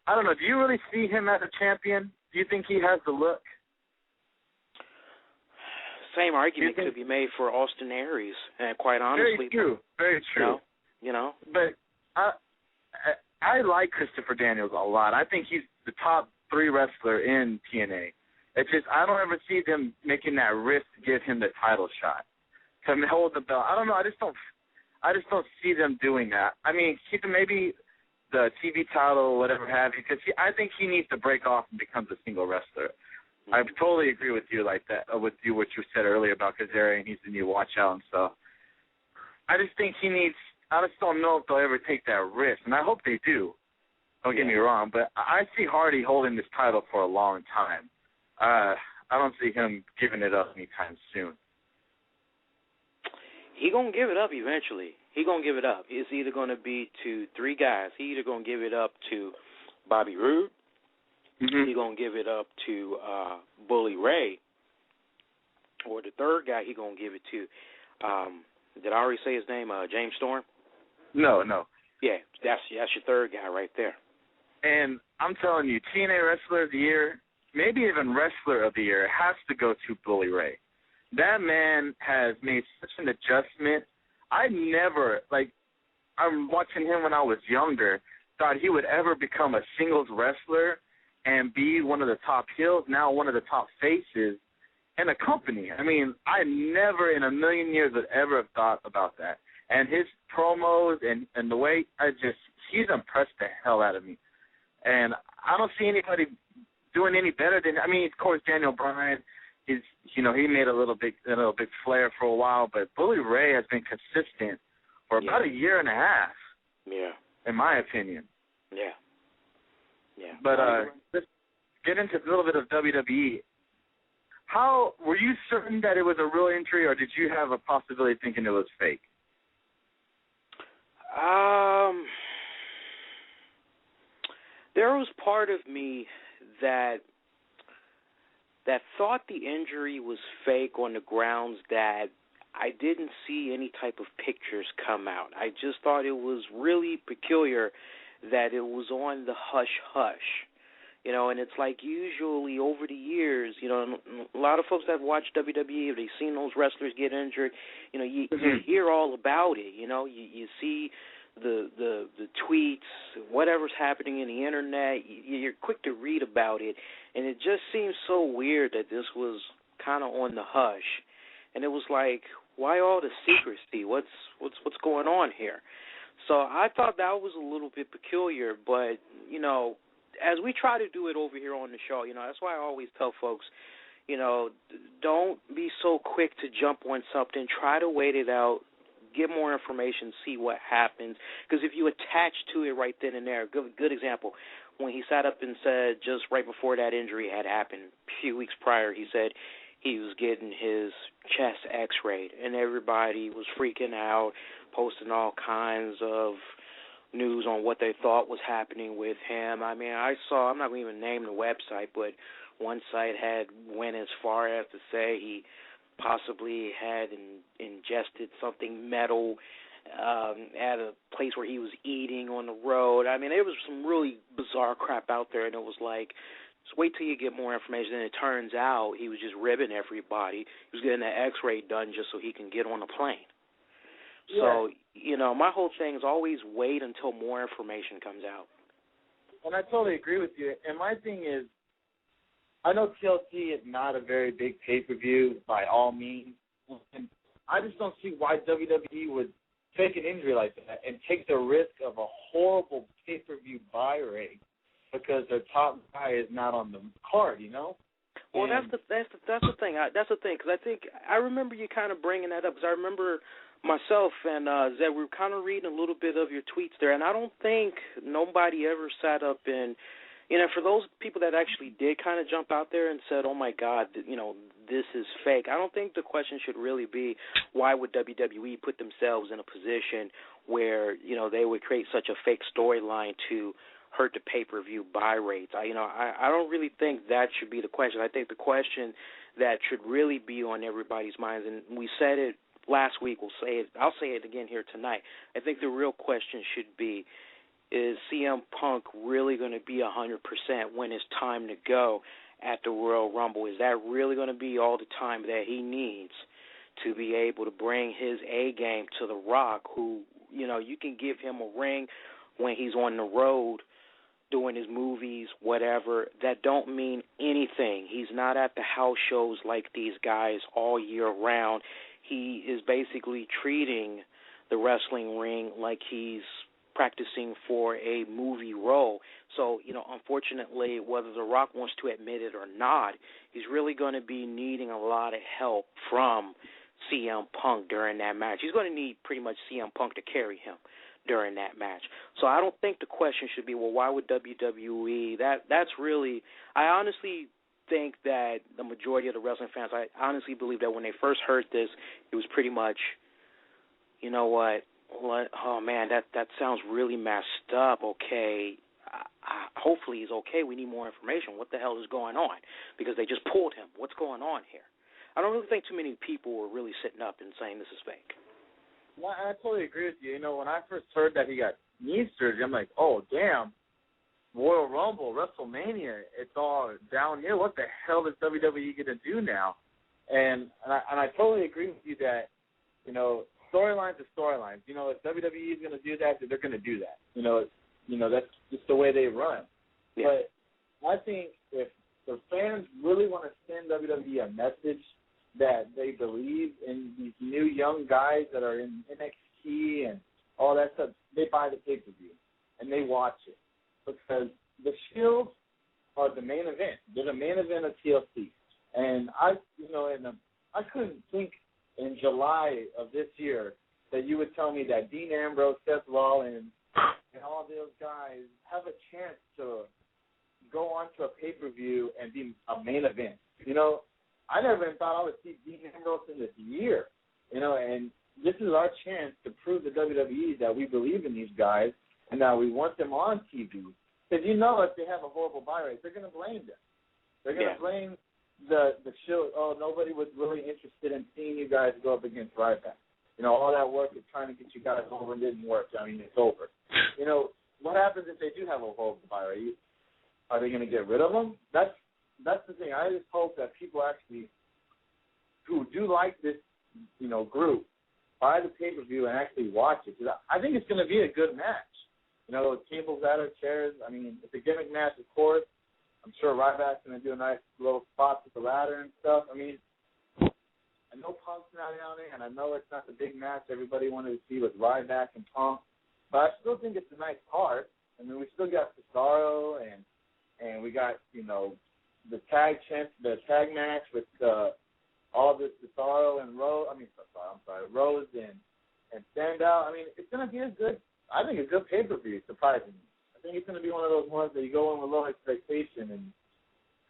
I don't know, do you really see him as a champion? Do you think he has the look? Same argument could be made for Austin Aries, and quite honestly. Very true. You know. But I like Christopher Daniels a lot. I think he's the top 3 wrestler in TNA. It's just I don't ever see them making that risk to give him the title shot, to hold the belt. I don't know. I just don't see them doing that. I mean, keep him maybe the TV title or whatever have you, because I think he needs to break off and become a single wrestler. Mm-hmm. I totally agree with you like that, with you what you said earlier about Kazarian. He's the new watch out and stuff. I just think he needs. I just don't know if they'll ever take that risk, and I hope they do. Don't get me wrong, but I see Hardy holding this title for a long time. I don't see him giving it up anytime soon. He gonna give it up eventually. He gonna give it up. It's either gonna be to 3 guys. He either gonna give it up to Bobby Roode. Mm-hmm. He gonna give it up to Bully Ray, or the 3rd guy he gonna give it to. Did I already say his name? James Storm. No. Yeah, that's your 3rd guy right there. And I'm telling you, TNA Wrestler of the Year, maybe even Wrestler of the Year, has to go to Bully Ray. That man has made such an adjustment. I'm watching him when I was younger, thought he would ever become a singles wrestler and be one of the top heels, now one of the top faces in a company. I mean, I never in a million years would ever have thought about that. And his promos and the way he's impressed the hell out of me. And I don't see anybody doing any better than, of course, Daniel Bryan is, he made a little big flair for a while, but Bully Ray has been consistent for about a year and a half. Yeah. In my opinion. Yeah. But let's get into a little bit of WWE. How were you certain that it was a real injury, or did you have a possibility of thinking it was fake? There was part of me that thought the injury was fake on the grounds that I didn't see any type of pictures come out. I just thought it was really peculiar that it was on the hush-hush. And it's like usually over the years, a lot of folks that have watched WWE, they've seen those wrestlers get injured, you hear all about it, you see the tweets, whatever's happening in the internet, you're quick to read about it, and it just seems so weird that this was kind of on the hush. And it was like, why all the secrecy? What's going on here? So I thought that was a little bit peculiar, but, as we try to do it over here on the show, that's why I always tell folks, don't be so quick to jump on something. Try to wait it out, get more information, see what happens. Because if you attach to it right then and there, good example, when he sat up and said just right before that injury had happened, a few weeks prior, he said he was getting his chest x-rayed, and everybody was freaking out, posting all kinds of news on what they thought was happening with him. I'm not going to even name the website, but one site went as far as to say he possibly had ingested something metal at a place where he was eating on the road. There was some really bizarre crap out there, and it was like, just wait till you get more information. And it turns out he was just ribbing everybody. He was getting that x-ray done just so he can get on a plane. Yeah. So, my whole thing is always wait until more information comes out. And I totally agree with you. And my thing is, I know TLC is not a very big pay-per-view by all means. And I just don't see why WWE would take an injury like that and take the risk of a horrible pay-per-view buy rate because their top guy is not on the card, Well, that's the thing. That's the thing, because I remember you kind of bringing that up, because I remember myself and Zed, we were kind of reading a little bit of your tweets there, and I don't think nobody ever sat up and, for those people that actually did kind of jump out there and said, oh, my God, this is fake, I don't think the question should really be why would WWE put themselves in a position where, they would create such a fake storyline to hurt the pay-per-view buy rates. I don't really think that should be the question. I think the question that should really be on everybody's minds, and we said it last week, I'll say it again here tonight. I think the real question should be, is CM Punk really going to be 100% when it's time to go at the Royal Rumble? Is that really going to be all the time that he needs to be able to bring his A game to The Rock, who, you can give him a ring when he's on the road doing his movies, whatever, that don't mean anything. He's not at the house shows like these guys all year round. He is basically treating the wrestling ring like he's practicing for a movie role. So, unfortunately, whether The Rock wants to admit it or not, he's really going to be needing a lot of help from CM Punk during that match. He's going to need pretty much CM Punk to carry him during that match. So I don't think the question should be, well, why would WWE? That's really, I honestly think that the majority of the wrestling fans, I honestly believe that when they first heard this, it was pretty much, you know what, oh man, that sounds really messed up. Okay, hopefully he's okay. We need more information. What the hell is going on? Because they just pulled him. What's going on here? I don't really think too many people were really sitting up and saying this is fake. Well, I totally agree with you. When I first heard that he got knee surgery, I'm like, oh, damn, Royal Rumble, WrestleMania, it's all downhill. What the hell is WWE going to do now? And I totally agree with you that, storylines are storylines. If WWE is going to do that, they're going to do that. That's just the way they run. Yeah. But I think if the fans really want to send WWE a message that they believe in these new young guys that are in NXT and all that stuff, they buy the pay-per-view and they watch it. Because the Shield are the main event. They're the main event of TLC. And I couldn't think in July of this year that you would tell me that Dean Ambrose, Seth Rollins, and all those guys have a chance to go on to a pay-per-view and be a main event. I never even thought I would see Dean Ambrose in this year, and this is our chance to prove to WWE that we believe in these guys and that we want them on TV. Because if they have a horrible buy rate, they're going to blame them. They're going to blame the show. Oh, nobody was really interested in seeing you guys go up against Ryback. All that work of trying to get you guys over didn't work. I mean, it's over. What happens if they do have a horrible buy rate? Are they going to get rid of them? That's the thing. I just hope that people actually who do like this, group, buy the pay-per-view and actually watch it. Because I think it's going to be a good match. Tables, ladder, chairs. I mean, it's a gimmick match, of course. I'm sure Ryback's going to do a nice little spot with the ladder and stuff. I mean, I know Punk's not down there, and I know it's not the big match everybody wanted to see with Ryback and Punk, but I still think it's a nice card. I mean, we still got Cesaro, and we got, the tag match with all this Cesaro and Rose. Rose and Sandow. I mean, it's going to be a good pay-per-view, surprisingly. I think it's going to be one of those ones that you go in with low expectation and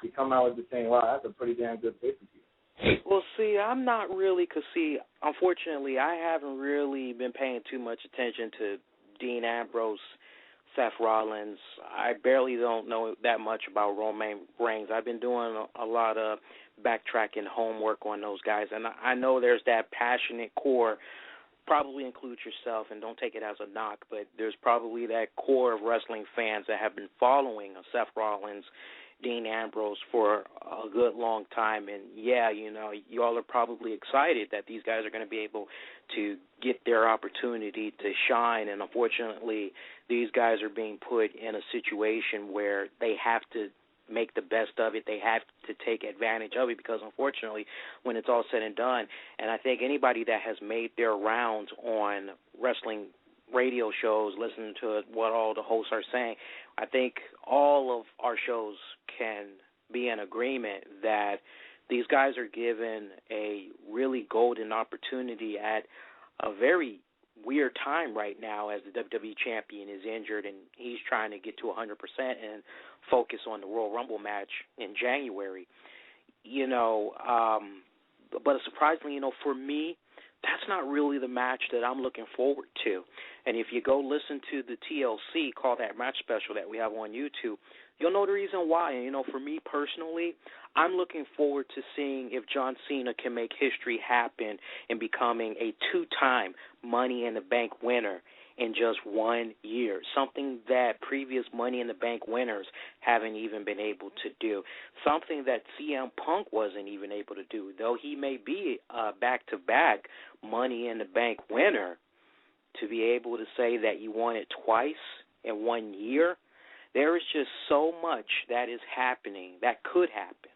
you come out with the saying, wow, that's a pretty damn good pay-per-view. Well, see, I'm not really, unfortunately, I haven't really been paying too much attention to Dean Ambrose, Seth Rollins. I barely don't know that much about Roman Reigns. I've been doing a lot of backtracking homework on those guys, and I know there's that passionate core, probably includes yourself, and don't take it as a knock, but there's probably that core of wrestling fans that have been following Seth Rollins, Dean Ambrose for a good long time, and you all are probably excited that these guys are going to be able to get their opportunity to shine, and unfortunately these guys are being put in a situation where they have to make the best of it. They have to take advantage of it because, unfortunately, when it's all said and done, and I think anybody that has made their rounds on wrestling radio shows, listening to what all the hosts are saying, I think all of our shows can be in agreement that these guys are given a really golden opportunity at a very weird time right now as the WWE champion is injured and he's trying to get to 100% and focus on the Royal Rumble match in January. But surprisingly, for me, that's not really the match that I'm looking forward to. And if you go listen to the TLC Call That Match special that we have on YouTube, you'll know the reason why. And, for me personally, I'm looking forward to seeing if John Cena can make history happen in becoming a 2-time Money in the Bank winner in just 1 year, something that previous Money in the Bank winners haven't even been able to do, something that CM Punk wasn't even able to do. Though he may be a back-to-back Money in the Bank winner, to be able to say that you won it twice in 1 year, there is just so much that is happening, that could happen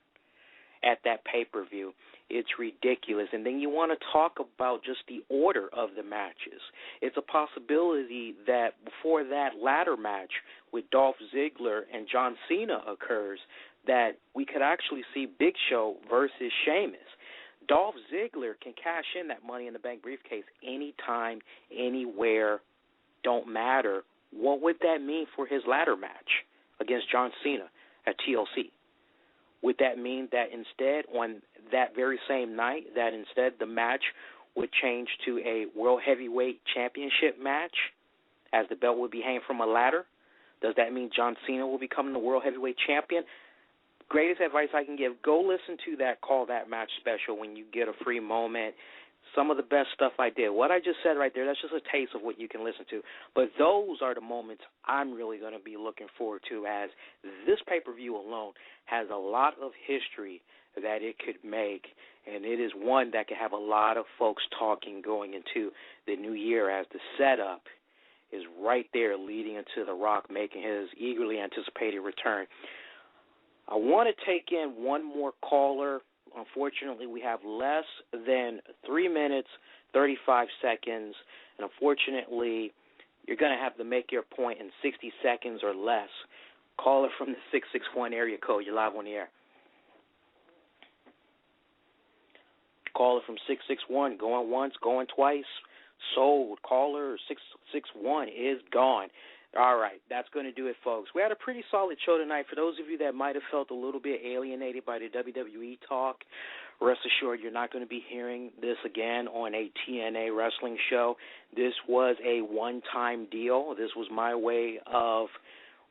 at that pay-per-view. It's ridiculous. And then you want to talk about just the order of the matches. It's a possibility that before that ladder match with Dolph Ziggler and John Cena occurs, that we could actually see Big Show versus Sheamus. Dolph Ziggler can cash in that Money in the Bank briefcase anytime, anywhere, don't matter. What would that mean for his ladder match against John Cena at TLC? Would that mean that instead, on that very same night, that instead the match would change to a World Heavyweight Championship match, as the belt would be hanging from a ladder? Does that mean John Cena will become the World Heavyweight Champion? Greatest advice I can give, go listen to that Call That Match special when you get a free moment. Some of the best stuff I did. What I just said right there, that's just a taste of what you can listen to. But those are the moments I'm really going to be looking forward to, as this pay-per-view alone has a lot of history that it could make, and it is one that could have a lot of folks talking going into the new year, as the setup is right there leading into The Rock making his eagerly anticipated return. I want to take in one more caller. Unfortunately, we have less than 3 minutes, 35 seconds, and unfortunately, you're going to have to make your point in 60 seconds or less. Caller from the 661 area code. You're live on the air. Caller from 661, going once, going twice. Sold. Caller 661 is gone. All right, that's going to do it, folks. We had a pretty solid show tonight. For those of you that might have felt a little bit alienated by the WWE talk, rest assured you're not going to be hearing this again on a TNA Wrestling show. This was a one-time deal. This was my way of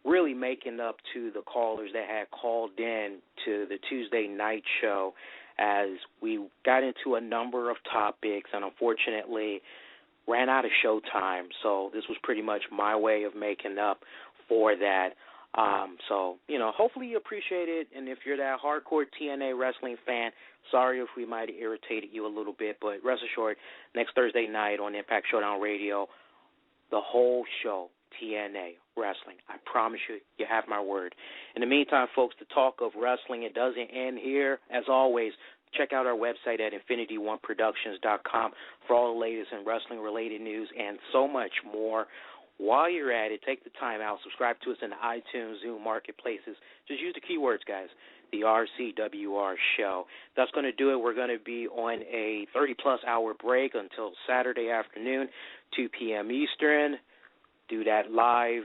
really making up to the callers that had called in to the Tuesday night show, as we got into a number of topics and unfortunately ran out of show time, so this was pretty much my way of making up for that. So, hopefully you appreciate it, and if you're that hardcore TNA Wrestling fan, sorry if we might have irritated you a little bit, but rest assured, next Thursday night on Impact Showdown Radio, the whole show, TNA Wrestling. I promise you, you have my word. In the meantime, folks, the talk of wrestling, it doesn't end here. As always, check out our website at infinityOneProductions.com for all the latest in wrestling-related news and so much more. While you're at it, take the time out. Subscribe to us in the iTunes, Zune marketplaces. Just use the keywords, guys. The RCWR Show. That's going to do it. We're going to be on a 30-plus hour break until Saturday afternoon, 2 p.m. Eastern. Do that live,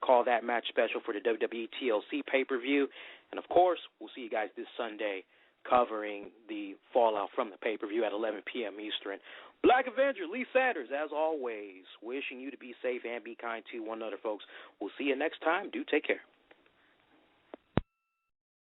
Call That Match special for the WWE TLC pay-per-view. And, of course, we'll see you guys this Sunday covering the fallout from the pay-per-view at 11 p.m. Eastern. Black Avenger, Lee Sanders, as always, wishing you to be safe and be kind to one another, folks. We'll see you next time. Do take care.